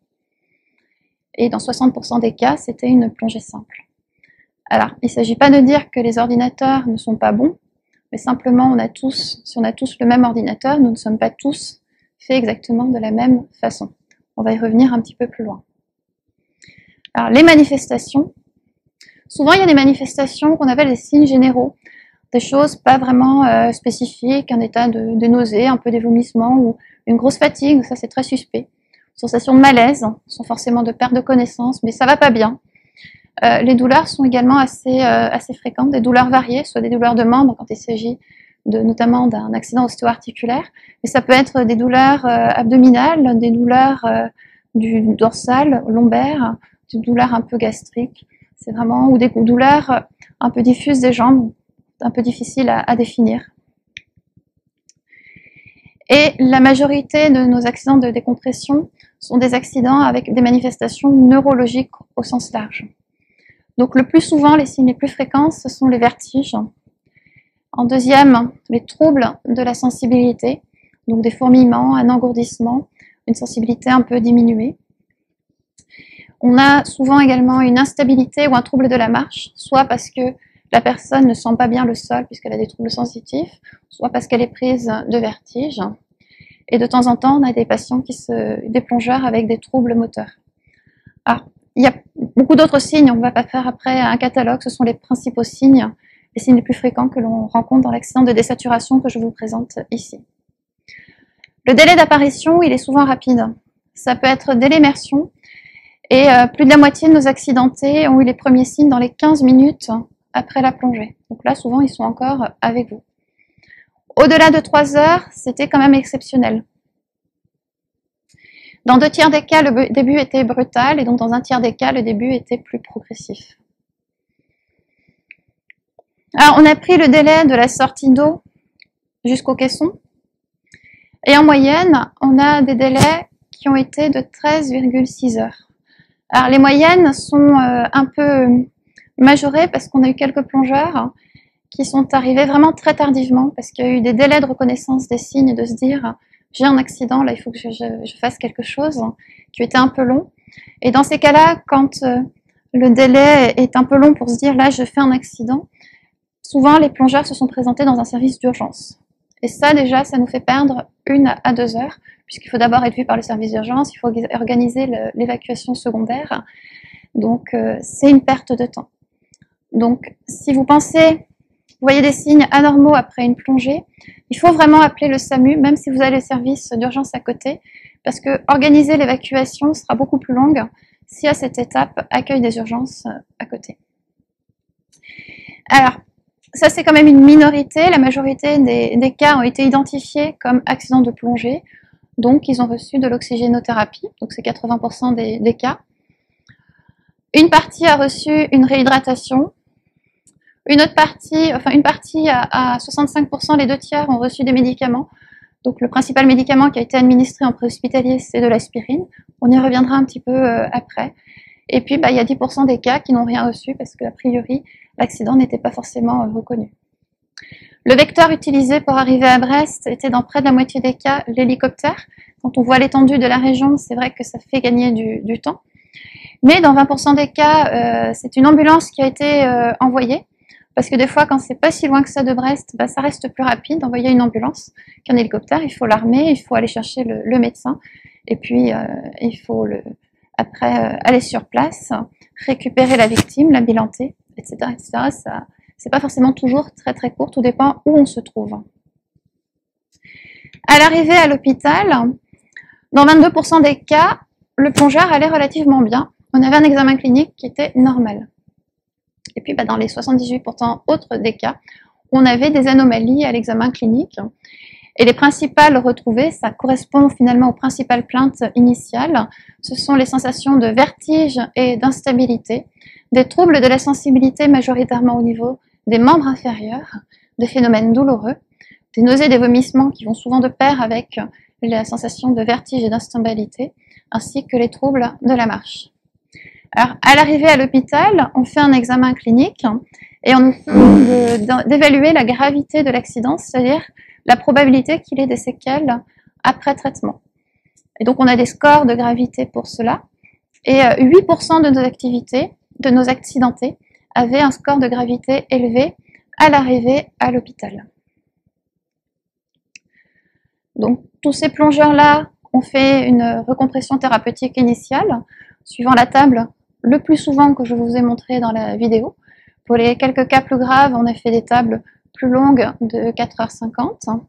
Et dans 60% des cas, c'était une plongée simple. Alors, il ne s'agit pas de dire que les ordinateurs ne sont pas bons, mais simplement, si on a tous le même ordinateur, nous ne sommes pas tous faits exactement de la même façon. On va y revenir un petit peu plus loin. Alors, les manifestations. Souvent, il y a des manifestations qu'on appelle des signes généraux, des choses pas vraiment spécifiques, un état de nausée, un peu des vomissements ou une grosse fatigue, ça c'est très suspect. Sensations de malaise, sont forcément de perte de connaissance, mais ça va pas bien. Les douleurs sont également assez fréquentes, des douleurs variées, soit des douleurs de membres quand il s'agit notamment d'un accident ostéo-articulaire, mais ça peut être des douleurs abdominales, des douleurs du dorsal, lombaire, des douleurs un peu gastriques, c'est vraiment, ou des douleurs un peu diffuses des jambes, un peu difficiles à définir. Et la majorité de nos accidents de décompression sont des accidents avec des manifestations neurologiques au sens large. Donc le plus souvent, les signes les plus fréquents, ce sont les vertiges. En deuxième, les troubles de la sensibilité, donc des fourmillements, un engourdissement, une sensibilité un peu diminuée. On a souvent également une instabilité ou un trouble de la marche, soit parce que la personne ne sent pas bien le sol puisqu'elle a des troubles sensitifs, soit parce qu'elle est prise de vertige. Et de temps en temps, on a des patients des plongeurs avec des troubles moteurs. Alors, il y a beaucoup d'autres signes, on ne va pas faire après un catalogue, ce sont les principaux signes, les signes les plus fréquents que l'on rencontre dans l'accident de désaturation que je vous présente ici. Le délai d'apparition, il est souvent rapide. Ça peut être dès l'immersion, et plus de la moitié de nos accidentés ont eu les premiers signes dans les 15 minutes après la plongée. Donc là, souvent, ils sont encore avec vous. Au-delà de 3 heures, c'était quand même exceptionnel. Dans 2/3 des cas, le début était brutal, et donc dans 1/3 des cas, le début était plus progressif. Alors, on a pris le délai de la sortie d'eau jusqu'au caisson, et en moyenne, on a des délais qui ont été de 13,6 heures. Alors, les moyennes sont un peu majorées parce qu'on a eu quelques plongeurs qui sont arrivés vraiment très tardivement, parce qu'il y a eu des délais de reconnaissance des signes, de se dire j'ai un accident, là il faut que je fasse quelque chose, qui était un peu long. Et dans ces cas-là, quand le délai est un peu long pour se dire là je fais un accident, souvent les plongeurs se sont présentés dans un service d'urgence. Et ça déjà, ça nous fait perdre 1 à 2 heures, puisqu'il faut d'abord être vu par le service d'urgence, il faut organiser l'évacuation secondaire, donc c'est une perte de temps. Donc si vous pensez, vous voyez des signes anormaux après une plongée, il faut vraiment appeler le SAMU, même si vous avez le service d'urgence à côté, parce que organiser l'évacuation sera beaucoup plus longue si à cette étape, accueil des urgences à côté. Alors, ça c'est quand même une minorité, la majorité des cas ont été identifiés comme accidents de plongée, donc ils ont reçu de l'oxygénothérapie, donc c'est 80% des cas. Une partie a reçu une réhydratation. Une partie à 65%, les 2/3 ont reçu des médicaments. Donc le principal médicament qui a été administré en préhospitalier, c'est de l'aspirine. On y reviendra un petit peu après. Et puis il y a 10% des cas qui n'ont rien reçu parce qu'a priori, l'accident n'était pas forcément reconnu. Le vecteur utilisé pour arriver à Brest était dans près de la moitié des cas l'hélicoptère. Quand on voit l'étendue de la région, c'est vrai que ça fait gagner du temps. Mais dans 20% des cas, c'est une ambulance qui a été envoyée. Parce que des fois, quand c'est pas si loin que ça de Brest, ça reste plus rapide d'envoyer une ambulance qu'un hélicoptère. Il faut l'armer, il faut aller chercher le médecin, et puis il faut après aller sur place, récupérer la victime, la bilanter, etc., etc. Ça, c'est pas forcément toujours très très court, tout dépend où on se trouve. À l'arrivée à l'hôpital, dans 22% des cas, le plongeur allait relativement bien. On avait un examen clinique qui était normal. Et puis, dans les 78% autres des cas, on avait des anomalies à l'examen clinique. Et les principales retrouvées, ça correspond finalement aux principales plaintes initiales. Ce sont les sensations de vertige et d'instabilité, des troubles de la sensibilité majoritairement au niveau des membres inférieurs, des phénomènes douloureux, des nausées, des vomissements qui vont souvent de pair avec la sensation de vertige et d'instabilité, ainsi que les troubles de la marche. Alors, à l'arrivée à l'hôpital, on fait un examen clinique et on essaie d'évaluer la gravité de l'accident, c'est-à-dire la probabilité qu'il ait des séquelles après traitement. Et donc, on a des scores de gravité pour cela. Et 8% de nos accidentés, avaient un score de gravité élevé à l'arrivée à l'hôpital. Donc, tous ces plongeurs-là ont fait une recompression thérapeutique initiale, suivant la table le plus souvent que je vous ai montré dans la vidéo. Pour les quelques cas plus graves, on a fait des tables plus longues de 4h50.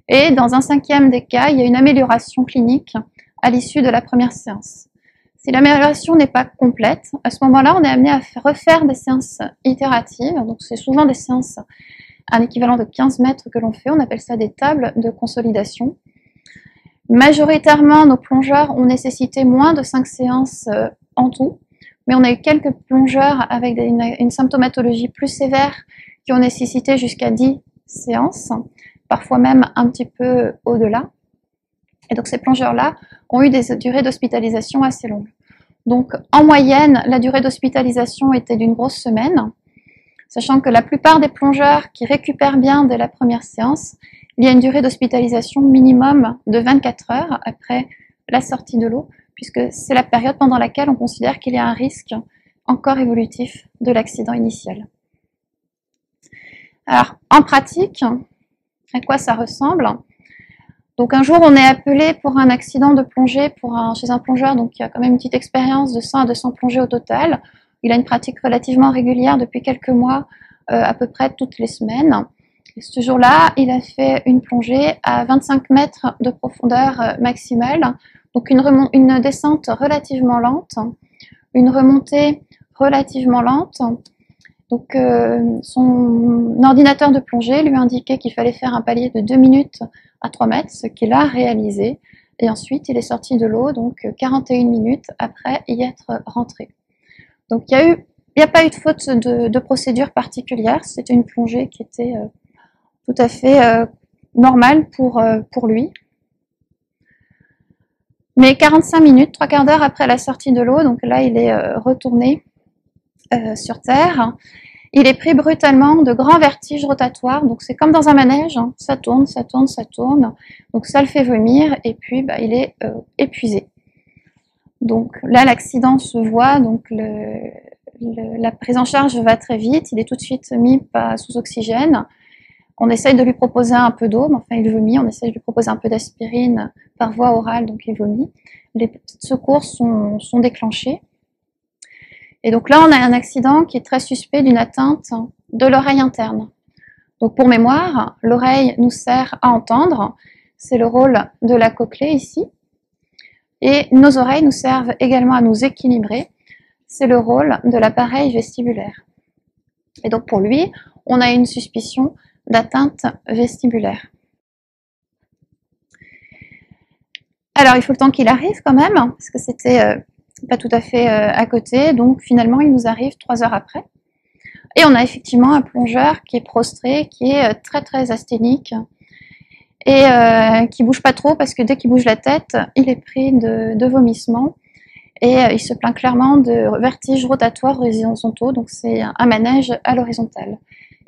Et dans un cinquième des cas, il y a une amélioration clinique à l'issue de la première séance. Si l'amélioration n'est pas complète, à ce moment-là, on est amené à refaire des séances itératives. Donc, c'est souvent des séances à un équivalent de 15 mètres que l'on fait. On appelle ça des tables de consolidation. Majoritairement, nos plongeurs ont nécessité moins de 5 séances en tout, mais on a eu quelques plongeurs avec une symptomatologie plus sévère qui ont nécessité jusqu'à 10 séances, parfois même un petit peu au-delà. Et donc ces plongeurs-là ont eu des durées d'hospitalisation assez longues. Donc en moyenne, la durée d'hospitalisation était d'une grosse semaine, sachant que la plupart des plongeurs qui récupèrent bien dès la première séance, il y a une durée d'hospitalisation minimum de 24 heures après la sortie de l'eau, puisque c'est la période pendant laquelle on considère qu'il y a un risque encore évolutif de l'accident initial. Alors, en pratique, à quoi ça ressemble? Donc un jour, on est appelé pour un accident de plongée chez un plongeur donc, qui a quand même une petite expérience de 100 à 200 plongées au total. Il a une pratique relativement régulière depuis quelques mois, à peu près toutes les semaines. Et ce jour-là, il a fait une plongée à 25 mètres de profondeur maximale, donc une descente relativement lente, une remontée relativement lente. Donc son ordinateur de plongée lui a indiqué qu'il fallait faire un palier de 2 minutes à 3 mètres, ce qu'il a réalisé. Et ensuite, il est sorti de l'eau, donc 41 minutes après y être rentré. Donc il n'y a pas eu de faute de procédure particulière, c'était une plongée qui était tout à fait normale pour lui. Mais 45 minutes, 3/4 d'heure après la sortie de l'eau, donc là il est retourné sur Terre, il est pris brutalement de grands vertiges rotatoires, donc c'est comme dans un manège, hein, ça tourne, ça tourne, ça tourne, donc ça le fait vomir et puis il est épuisé. Donc là l'accident se voit, donc la prise en charge va très vite, il est tout de suite mis sous oxygène. On essaye de lui proposer un peu d'eau, mais enfin il vomit, on essaye de lui proposer un peu d'aspirine par voie orale, donc il vomit. Les secours sont déclenchés. Et donc là, on a un accident qui est très suspect d'une atteinte de l'oreille interne. Donc pour mémoire, l'oreille nous sert à entendre, c'est le rôle de la cochlée ici. Et nos oreilles nous servent également à nous équilibrer, c'est le rôle de l'appareil vestibulaire. Et donc pour lui, on a une suspicion d'atteinte vestibulaire. Alors il faut le temps qu'il arrive quand même, parce que c'était pas tout à fait à côté, donc finalement il nous arrive 3 heures après. Et on a effectivement un plongeur qui est prostré, qui est très très asthénique, et qui bouge pas trop, parce que dès qu'il bouge la tête, il est pris de vomissements, et il se plaint clairement de vertiges rotatoires horizontaux, donc c'est un manège à l'horizontale.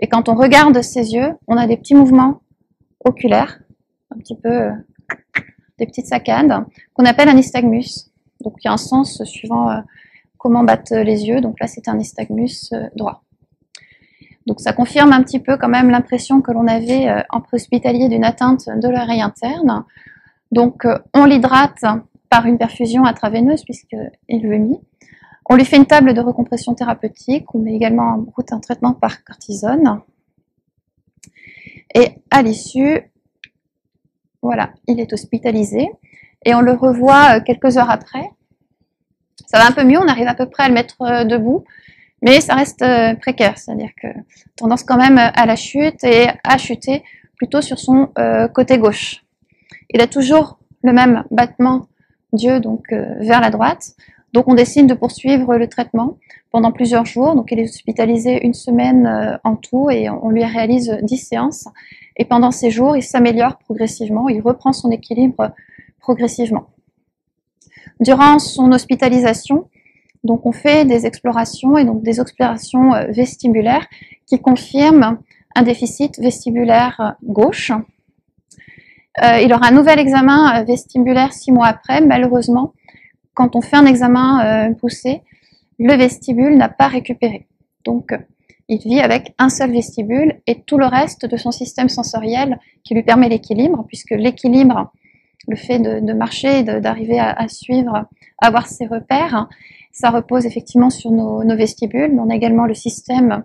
Et quand on regarde ses yeux, on a des petits mouvements oculaires, un petit peu des petites saccades, qu'on appelle un nystagmus. Donc il y a un sens suivant comment battent les yeux. Donc là, c'est un nystagmus droit. Donc ça confirme un petit peu quand même l'impression que l'on avait en préhospitalier d'une atteinte de l'oreille interne. Donc on l'hydrate par une perfusion intraveineuse puisqu'il vomit. On lui fait une table de recompression thérapeutique, on met également en route un traitement par cortisone. Et à l'issue, voilà, il est hospitalisé. et on le revoit quelques heures après. Ça va un peu mieux, on arrive à peu près à le mettre debout, mais ça reste précaire, c'est-à-dire que tendance quand même à la chute et à chuter plutôt sur son côté gauche. Il a toujours le même battement d'yeux, donc vers la droite. Donc on décide de poursuivre le traitement pendant plusieurs jours. Donc il est hospitalisé 1 semaine en tout et on lui réalise 10 séances. Et pendant ces jours, il s'améliore progressivement, il reprend son équilibre progressivement. Durant son hospitalisation, donc on fait des explorations et donc des explorations vestibulaires qui confirment un déficit vestibulaire gauche. Il aura un nouvel examen vestibulaire 6 mois après. Malheureusement, quand on fait un examen poussé, le vestibule n'a pas récupéré. Donc, il vit avec un seul vestibule et tout le reste de son système sensoriel qui lui permet l'équilibre, puisque l'équilibre, le fait de marcher, d'arriver à suivre, à avoir ses repères, ça repose effectivement sur nos vestibules, mais on a également le système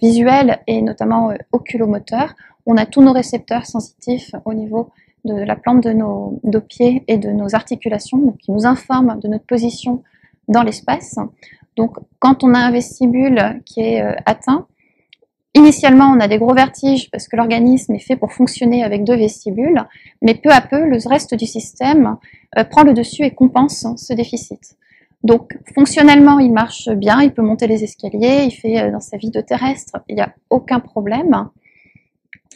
visuel et notamment oculomoteur. On a tous nos récepteurs sensitifs au niveau de la plante de nos pieds et de nos articulations, donc qui nous informent de notre position dans l'espace. Donc, quand on a un vestibule qui est atteint, initialement, on a des gros vertiges parce que l'organisme est fait pour fonctionner avec 2 vestibules, mais peu à peu, le reste du système prend le dessus et compense ce déficit. Donc, fonctionnellement, il marche bien, il peut monter les escaliers, il fait dans sa vie de terrestre, il n'y a aucun problème.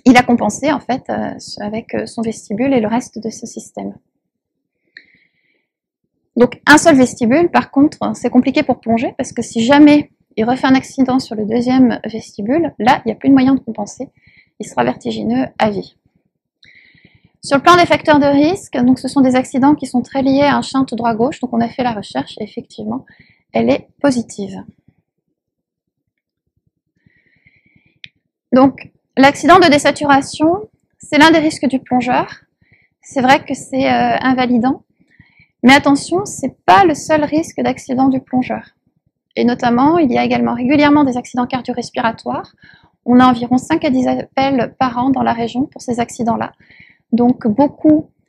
Il a compensé, en fait, avec son vestibule et le reste de ce système. Donc, un seul vestibule, par contre, c'est compliqué pour plonger, parce que si jamais il refait un accident sur le 2e vestibule, là, il n'y a plus de moyen de compenser. Il sera vertigineux à vie. Sur le plan des facteurs de risque, donc ce sont des accidents qui sont très liés à un shunt droit-gauche, donc on a fait la recherche, et effectivement, elle est positive. Donc, l'accident de désaturation, c'est l'un des risques du plongeur. C'est vrai que c'est invalidant, mais attention, c'est pas le seul risque d'accident du plongeur. Et notamment, il y a également régulièrement des accidents cardio-respiratoires. On a environ 5 à 10 appels par an dans la région pour ces accidents-là. Donc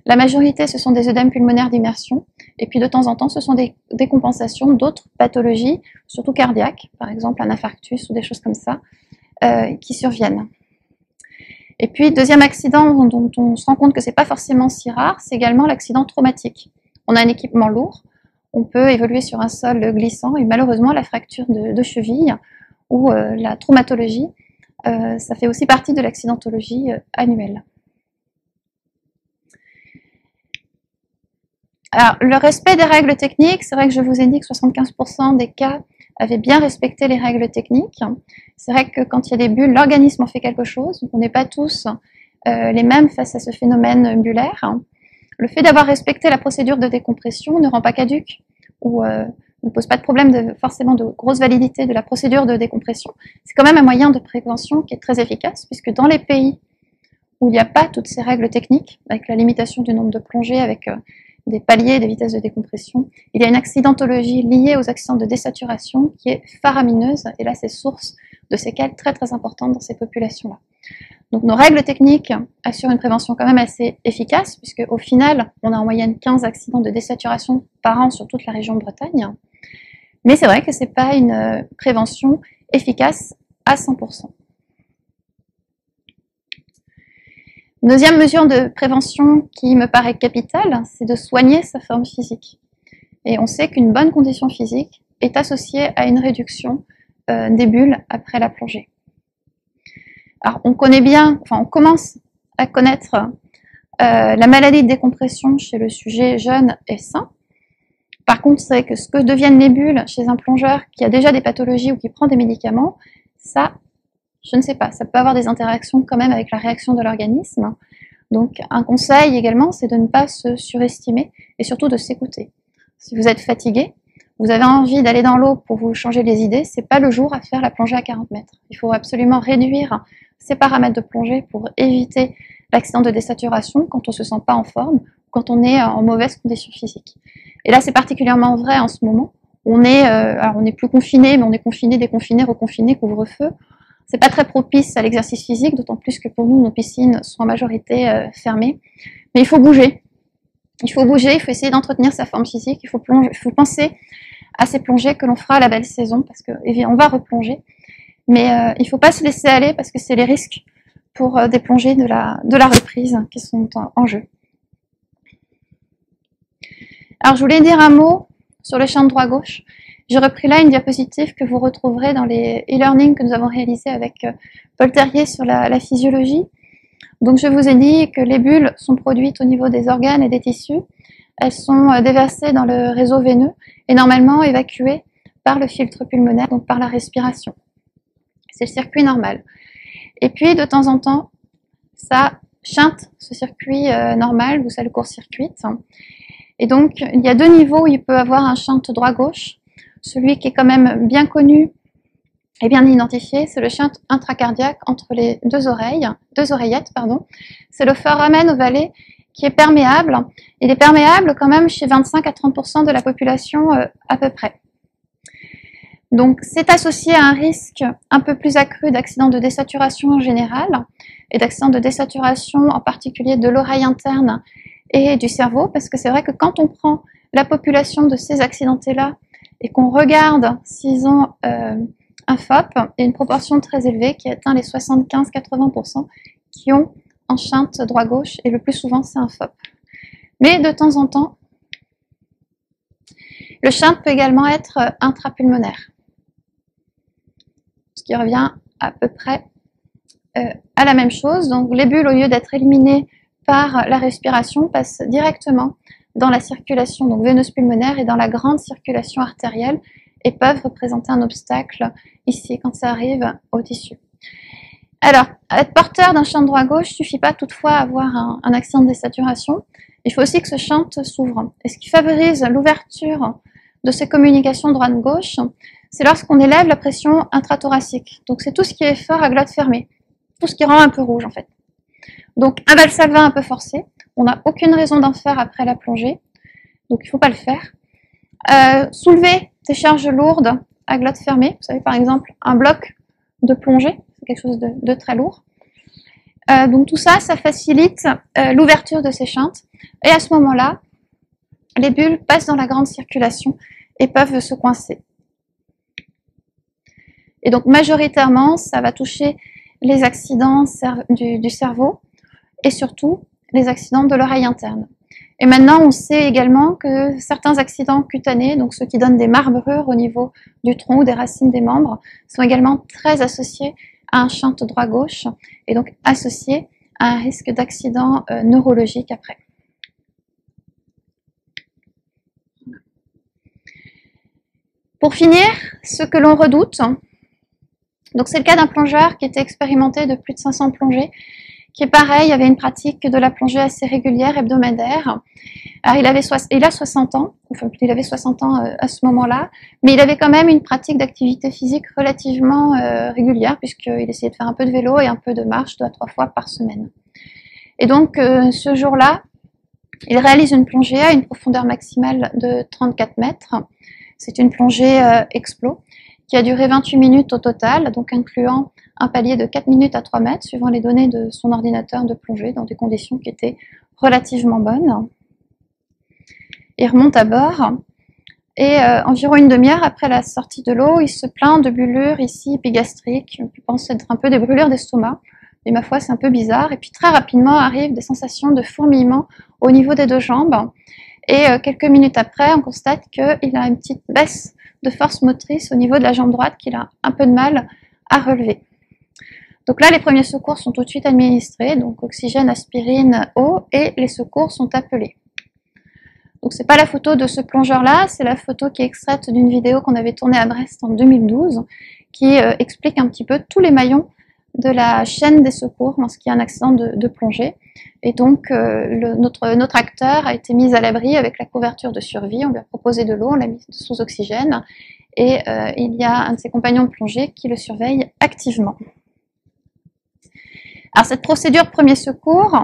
la majorité, ce sont des œdèmes pulmonaires d'immersion. Et puis de temps en temps, ce sont des compensations d'autres pathologies, surtout cardiaques, par exemple un infarctus ou des choses comme ça, qui surviennent. Et puis, deuxième accident dont on se rend compte que c'est pas forcément si rare, c'est également l'accident traumatique. On a un équipement lourd, on peut évoluer sur un sol glissant et malheureusement la fracture de cheville ou la traumatologie, ça fait aussi partie de l'accidentologie annuelle. Alors, le respect des règles techniques, c'est vrai que je vous ai dit que 75% des cas avaient bien respecté les règles techniques. C'est vrai que quand il y a des bulles, l'organisme en fait quelque chose, donc on n'est pas tous les mêmes face à ce phénomène bullaire. Le fait d'avoir respecté la procédure de décompression ne rend pas caduque ou ne pose pas de problème forcément de grosse validité de la procédure de décompression. C'est quand même un moyen de prévention qui est très efficace, puisque dans les pays où il n'y a pas toutes ces règles techniques, avec la limitation du nombre de plongées, avec des paliers, des vitesses de décompression, il y a une accidentologie liée aux accidents de désaturation qui est faramineuse, et là c'est source de séquelles très très importantes dans ces populations-là. Donc nos règles techniques assurent une prévention quand même assez efficace, puisque au final, on a en moyenne 15 accidents de désaturation par an sur toute la région de Bretagne. Mais c'est vrai que ce n'est pas une prévention efficace à 100%. Deuxième mesure de prévention qui me paraît capitale, c'est de soigner sa forme physique. Et on sait qu'une bonne condition physique est associée à une réduction des bulles après la plongée. Alors, on commence à connaître la maladie de décompression chez le sujet jeune et sain. Par contre, c'est que ce que deviennent les bulles chez un plongeur qui a déjà des pathologies ou qui prend des médicaments, ça, je ne sais pas. Ça peut avoir des interactions quand même avec la réaction de l'organisme. Donc, un conseil également, c'est de ne pas se surestimer et surtout de s'écouter. Si vous êtes fatigué, vous avez envie d'aller dans l'eau pour vous changer les idées, c'est pas le jour à faire la plongée à 40 mètres. Il faut absolument réduire ces paramètres de plongée pour éviter l'accident de désaturation quand on se sent pas en forme, quand on est en mauvaise condition physique. Et là, c'est particulièrement vrai en ce moment. On n'est plus confiné, mais on est confiné, déconfiné, reconfiné, couvre-feu. C'est pas très propice à l'exercice physique, d'autant plus que pour nous, nos piscines sont en majorité fermées. Mais il faut bouger. Il faut bouger, il faut essayer d'entretenir sa forme physique, il faut penser à ces plongées que l'on fera à la belle saison, parce qu'on va replonger. Mais il ne faut pas se laisser aller, parce que c'est les risques pour des plongées de la reprise qui sont en jeu. Alors je voulais dire un mot sur le champ droit-gauche. J'ai repris là une diapositive que vous retrouverez dans les e-learning que nous avons réalisés avec Paul Terrier sur la physiologie. Donc je vous ai dit que les bulles sont produites au niveau des organes et des tissus. Elles sont déversées dans le réseau veineux et normalement évacuées par le filtre pulmonaire, donc par la respiration. C'est le circuit normal. Et puis de temps en temps, ça chinte ce circuit normal ou ça le court-circuite. Et donc il y a deux niveaux où il peut avoir un shunt droit-gauche. Celui qui est quand même bien connu et bien identifié, c'est le shunt intracardiaque entre les deux oreillettes. C'est le foramen ovale qui est perméable. Il est perméable quand même chez 25 à 30% de la population à peu près. Donc c'est associé à un risque un peu plus accru d'accident de désaturation en général et d'accident de désaturation en particulier de l'oreille interne et du cerveau, parce que c'est vrai que quand on prend la population de ces accidentés-là et qu'on regarde s'ils ont un FOP, il y a une proportion très élevée qui atteint les 75-80% qui ont un shunt droit-gauche, et le plus souvent c'est un FOP. Mais de temps en temps, le shunt peut également être intrapulmonaire, ce qui revient à peu près à la même chose. Donc les bulles, au lieu d'être éliminées par la respiration, passent directement dans la circulation donc veineuse pulmonaire et dans la grande circulation artérielle et peuvent représenter un obstacle ici quand ça arrive au tissu. Alors, être porteur d'un shunt droit-gauche ne suffit pas toutefois à avoir un accident de désaturation. Il faut aussi que ce shunt s'ouvre. Et ce qui favorise l'ouverture de ces communications droite-gauche, c'est lorsqu'on élève la pression intrathoracique. Donc c'est tout ce qui est fort à glotte fermée, tout ce qui rend un peu rouge en fait. Donc un valsalva un peu forcé, on n'a aucune raison d'en faire après la plongée, donc il ne faut pas le faire. Soulever des charges lourdes à glotte fermée, vous savez par exemple un bloc de plongée, c'est quelque chose de très lourd. Donc tout ça, ça facilite l'ouverture de ces shunts, et à ce moment-là, les bulles passent dans la grande circulation et peuvent se coincer. Et donc majoritairement, ça va toucher les accidents du cerveau et surtout les accidents de l'oreille interne. Et maintenant, on sait également que certains accidents cutanés, donc ceux qui donnent des marbrures au niveau du tronc ou des racines des membres, sont également très associés à un shunt droit-gauche et donc associés à un risque d'accident neurologique après. Pour finir, ce que l'on redoute, donc c'est le cas d'un plongeur qui était expérimenté de plus de 500 plongées, qui est pareil, avait une pratique de la plongée assez régulière, hebdomadaire. Alors il a 60 ans, enfin il avait 60 ans à ce moment-là, mais il avait quand même une pratique d'activité physique relativement régulière, puisqu'il essayait de faire un peu de vélo et un peu de marche 2 à 3 fois par semaine. Et donc ce jour-là, il réalise une plongée à une profondeur maximale de 34 mètres. C'est une plongée explo qui a duré 28 minutes au total, donc incluant un palier de 4 minutes à 3 mètres, suivant les données de son ordinateur de plongée, dans des conditions qui étaient relativement bonnes. Il remonte à bord, et environ une demi-heure après la sortie de l'eau, il se plaint de brûlures ici épigastriques, on pense être un peu des brûlures d'estomac, mais ma foi c'est un peu bizarre, et puis très rapidement arrivent des sensations de fourmillement au niveau des 2 jambes, et quelques minutes après, on constate qu'il a une petite baisse de force motrice au niveau de la jambe droite qu'il a un peu de mal à relever. Donc là, les premiers secours sont tout de suite administrés, donc oxygène, aspirine, eau, et les secours sont appelés. Donc c'est pas la photo de ce plongeur-là, c'est la photo qui est extraite d'une vidéo qu'on avait tournée à Brest en 2012, qui explique un petit peu tous les maillons de la chaîne des secours lorsqu'il y a un accident de plongée. Et donc notre acteur a été mis à l'abri avec la couverture de survie, on lui a proposé de l'eau, on l'a mis sous oxygène, et il y a un de ses compagnons de plongée qui le surveille activement. Alors cette procédure premier secours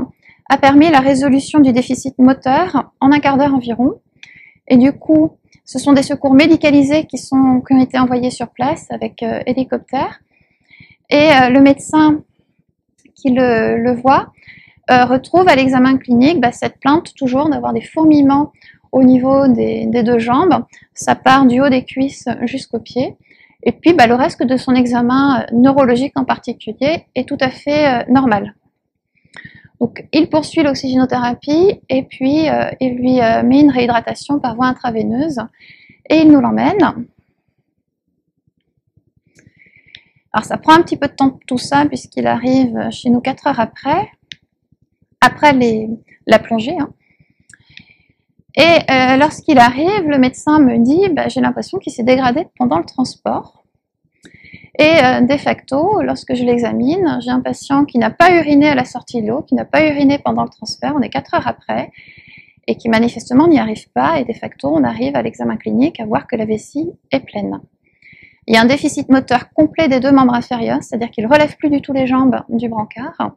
a permis la résolution du déficit moteur en un quart d'heure environ, et du coup ce sont des secours médicalisés qui ont été envoyés sur place avec hélicoptère, et le médecin qui le voit retrouve à l'examen clinique cette plainte toujours d'avoir des fourmillements au niveau des deux jambes. Ça part du haut des cuisses jusqu'aux pieds. Et puis le reste de son examen neurologique en particulier est tout à fait normal. Donc il poursuit l'oxygénothérapie et puis il lui met une réhydratation par voie intraveineuse et il nous l'emmène. Alors ça prend un petit peu de temps tout ça puisqu'il arrive chez nous 4 heures après la plongée. Hein. Et lorsqu'il arrive, le médecin me dit j'ai l'impression qu'il s'est dégradé pendant le transport. Et de facto, lorsque je l'examine, j'ai un patient qui n'a pas uriné à la sortie de l'eau, qui n'a pas uriné pendant le transfert, on est 4 heures après, et qui manifestement n'y arrive pas, et de facto, on arrive à l'examen clinique à voir que la vessie est pleine. Il y a un déficit moteur complet des 2 membres inférieurs, c'est-à-dire qu'il ne relève plus du tout les jambes du brancard.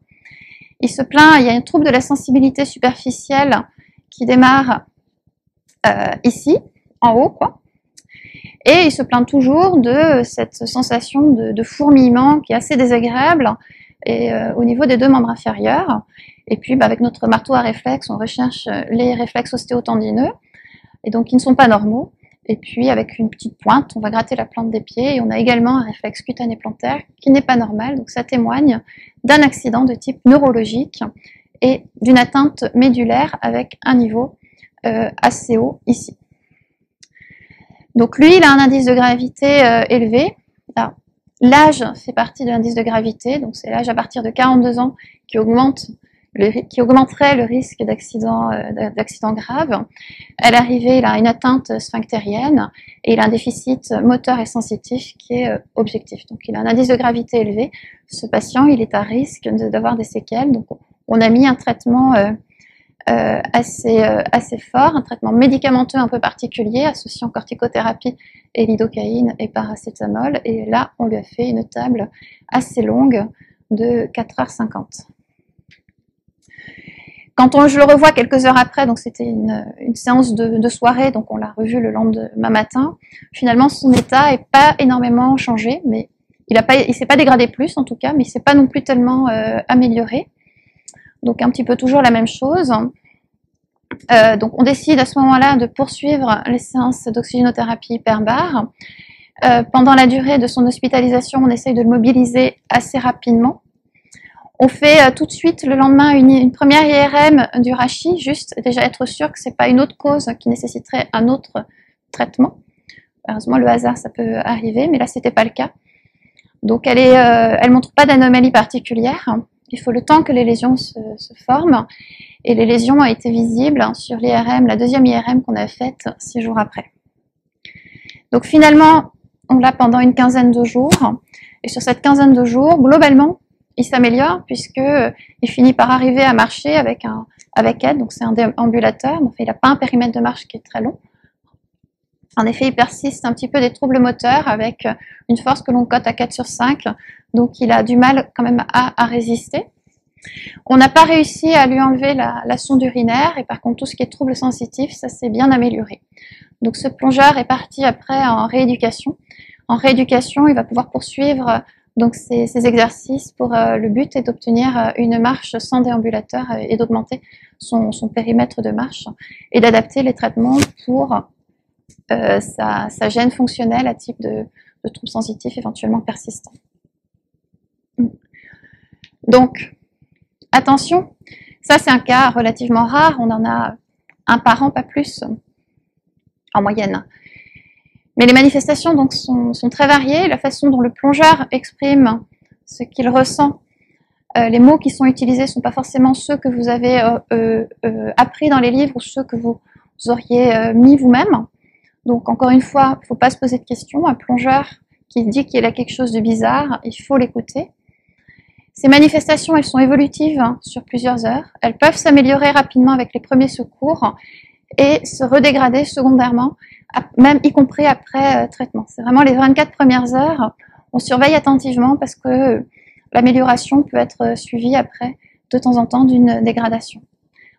Il se plaint, il y a un trouble de la sensibilité superficielle qui démarre ici, en haut, quoi. Et il se plaint toujours de cette sensation de fourmillement qui est assez désagréable et, au niveau des 2 membres inférieurs. Et puis, avec notre marteau à réflexe, on recherche les réflexes ostéotendineux, et donc qui ne sont pas normaux. Et puis, avec une petite pointe, on va gratter la plante des pieds, et on a également un réflexe cutané plantaire qui n'est pas normal. Donc, ça témoigne d'un accident de type neurologique et d'une atteinte médulaire avec un niveau assez haut ici. Donc lui, il a un indice de gravité élevé. L'âge fait partie de l'indice de gravité, donc c'est l'âge à partir de 42 ans qui augmenterait le risque d'accident grave. À l'arrivée, il a une atteinte sphinctérienne et il a un déficit moteur et sensitif qui est objectif. Donc il a un indice de gravité élevé. Ce patient, il est à risque d'avoir des séquelles. Donc on a mis un traitement assez fort, un traitement médicamenteux un peu particulier, associant corticothérapie et lidocaïne et paracétamol. Et là, on lui a fait une table assez longue de 4h50. Quand je le revois quelques heures après, donc c'était une séance de soirée, donc on l'a revu le lendemain matin, finalement son état n'est pas énormément changé, mais il s'est pas dégradé plus en tout cas, mais il s'est pas non plus tellement amélioré. Donc un petit peu toujours la même chose. Donc on décide à ce moment-là de poursuivre les séances d'oxygénothérapie hyperbare. Pendant la durée de son hospitalisation, on essaye de le mobiliser assez rapidement. On fait tout de suite le lendemain une première IRM du rachis, juste déjà être sûr que c'est pas une autre cause qui nécessiterait un autre traitement. Heureusement, le hasard, ça peut arriver, mais là, c'était pas le cas. Donc elle montre pas d'anomalie particulière. Il faut le temps que les lésions se forment. Et les lésions ont été visibles sur l'IRM, la deuxième IRM qu'on a faite 6 jours après. Donc finalement, on l'a pendant une quinzaine de jours. Et sur cette quinzaine de jours, globalement, il s'améliore puisqu'il finit par arriver à marcher avec aide. Donc c'est un déambulateur. En fait, il n'a pas un périmètre de marche qui est très long. En effet, il persiste un petit peu des troubles moteurs avec une force que l'on cote à 4/5. Donc il a du mal quand même à résister. On n'a pas réussi à lui enlever la sonde urinaire et par contre tout ce qui est troubles sensitifs, ça s'est bien amélioré. Donc ce plongeur est parti après en rééducation. En rééducation, il va pouvoir poursuivre donc ces exercices pour le but est d'obtenir une marche sans déambulateur et d'augmenter son périmètre de marche et d'adapter les traitements pour sa gêne fonctionnelle à type de troubles sensitifs éventuellement persistants. Donc, attention, ça c'est un cas relativement rare, on en a un par an, pas plus, en moyenne. Mais les manifestations donc sont très variées, la façon dont le plongeur exprime ce qu'il ressent, les mots qui sont utilisés ne sont pas forcément ceux que vous avez appris dans les livres ou ceux que vous auriez mis vous-même. Donc encore une fois, il ne faut pas se poser de questions, un plongeur qui dit qu'il a quelque chose de bizarre, il faut l'écouter. Ces manifestations, elles sont évolutives sur plusieurs heures. Elles peuvent s'améliorer rapidement avec les premiers secours et se redégrader secondairement, même y compris après traitement. C'est vraiment les 24 premières heures, on surveille attentivement parce que l'amélioration peut être suivie après, de temps en temps, d'une dégradation.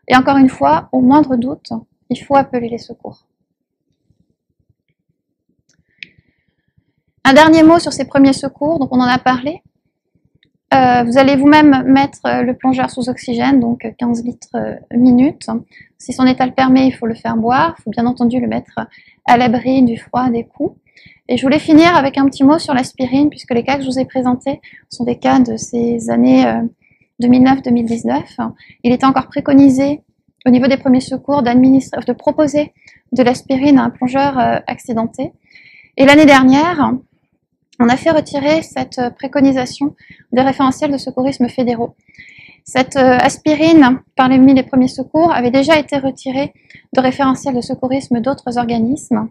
Et encore une fois, au moindre doute, il faut appeler les secours. Un dernier mot sur ces premiers secours, donc on en a parlé. Vous allez vous-même mettre le plongeur sous oxygène, donc 15 litres minutes. Si son état le permet, il faut le faire boire. Il faut bien entendu le mettre à l'abri du froid, des coups. Et je voulais finir avec un petit mot sur l'aspirine, puisque les cas que je vous ai présentés sont des cas de ces années 2009-2019. Il était encore préconisé au niveau des premiers secours de proposer de l'aspirine à un plongeur accidenté. Et l'année dernière, on a fait retirer cette préconisation des référentiels de secourisme fédéraux. Cette aspirine, parmi les premiers secours, avait déjà été retirée de référentiels de secourisme d'autres organismes.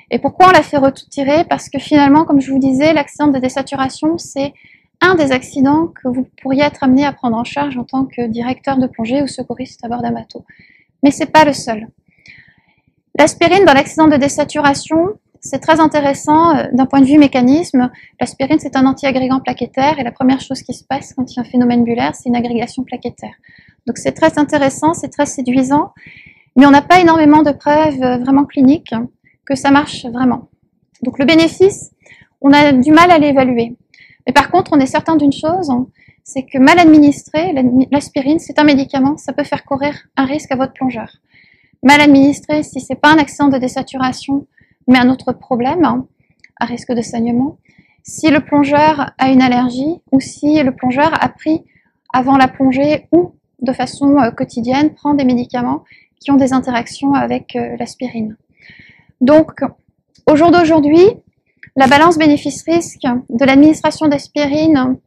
Et pourquoi on l'a fait retirer? Parce que finalement, comme je vous disais, l'accident de désaturation, c'est un des accidents que vous pourriez être amené à prendre en charge en tant que directeur de plongée ou secouriste à bord d'un bateau. Mais c'est pas le seul. L'aspirine dans l'accident de désaturation, c'est très intéressant d'un point de vue mécanisme. L'aspirine, c'est un anti-agrégant plaquettaire et la première chose qui se passe quand il y a un phénomène bullaire, c'est une agrégation plaquettaire. Donc c'est très intéressant, c'est très séduisant, mais on n'a pas énormément de preuves vraiment cliniques que ça marche vraiment. Donc le bénéfice, on a du mal à l'évaluer. Mais par contre, on est certain d'une chose, c'est que mal administré, l'aspirine, c'est un médicament, ça peut faire courir un risque à votre plongeur. Mal administré, si c'est pas un accident de désaturation, mais un autre problème, à risque de saignement, si le plongeur a une allergie ou si le plongeur a pris avant la plongée ou de façon quotidienne, prend des médicaments qui ont des interactions avec l'aspirine. Donc, au jour d'aujourd'hui, la balance bénéfice-risque de l'administration d'aspirine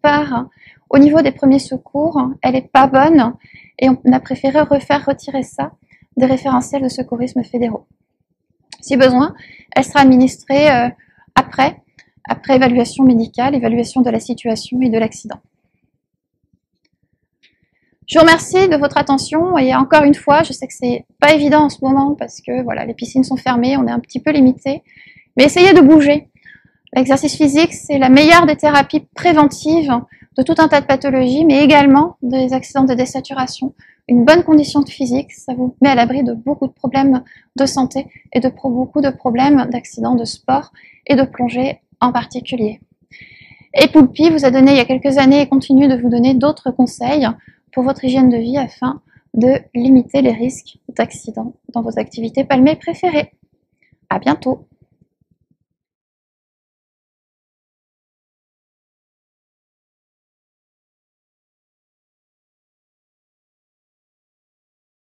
au niveau des premiers secours, elle n'est pas bonne et on a préféré retirer ça des référentiels de secourisme fédéraux. Si besoin, elle sera administrée après évaluation médicale, évaluation de la situation et de l'accident. Je vous remercie de votre attention et encore une fois, je sais que c'est pas évident en ce moment parce que voilà, les piscines sont fermées, on est un petit peu limité, mais essayez de bouger. L'exercice physique, c'est la meilleure des thérapies préventives de tout un tas de pathologies, mais également des accidents de désaturation. Une bonne condition de physique, ça vous met à l'abri de beaucoup de problèmes de santé et de beaucoup de problèmes d'accidents de sport et de plongée en particulier. Et Poulpi vous a donné il y a quelques années et continue de vous donner d'autres conseils pour votre hygiène de vie afin de limiter les risques d'accidents dans vos activités palmées préférées. À bientôt!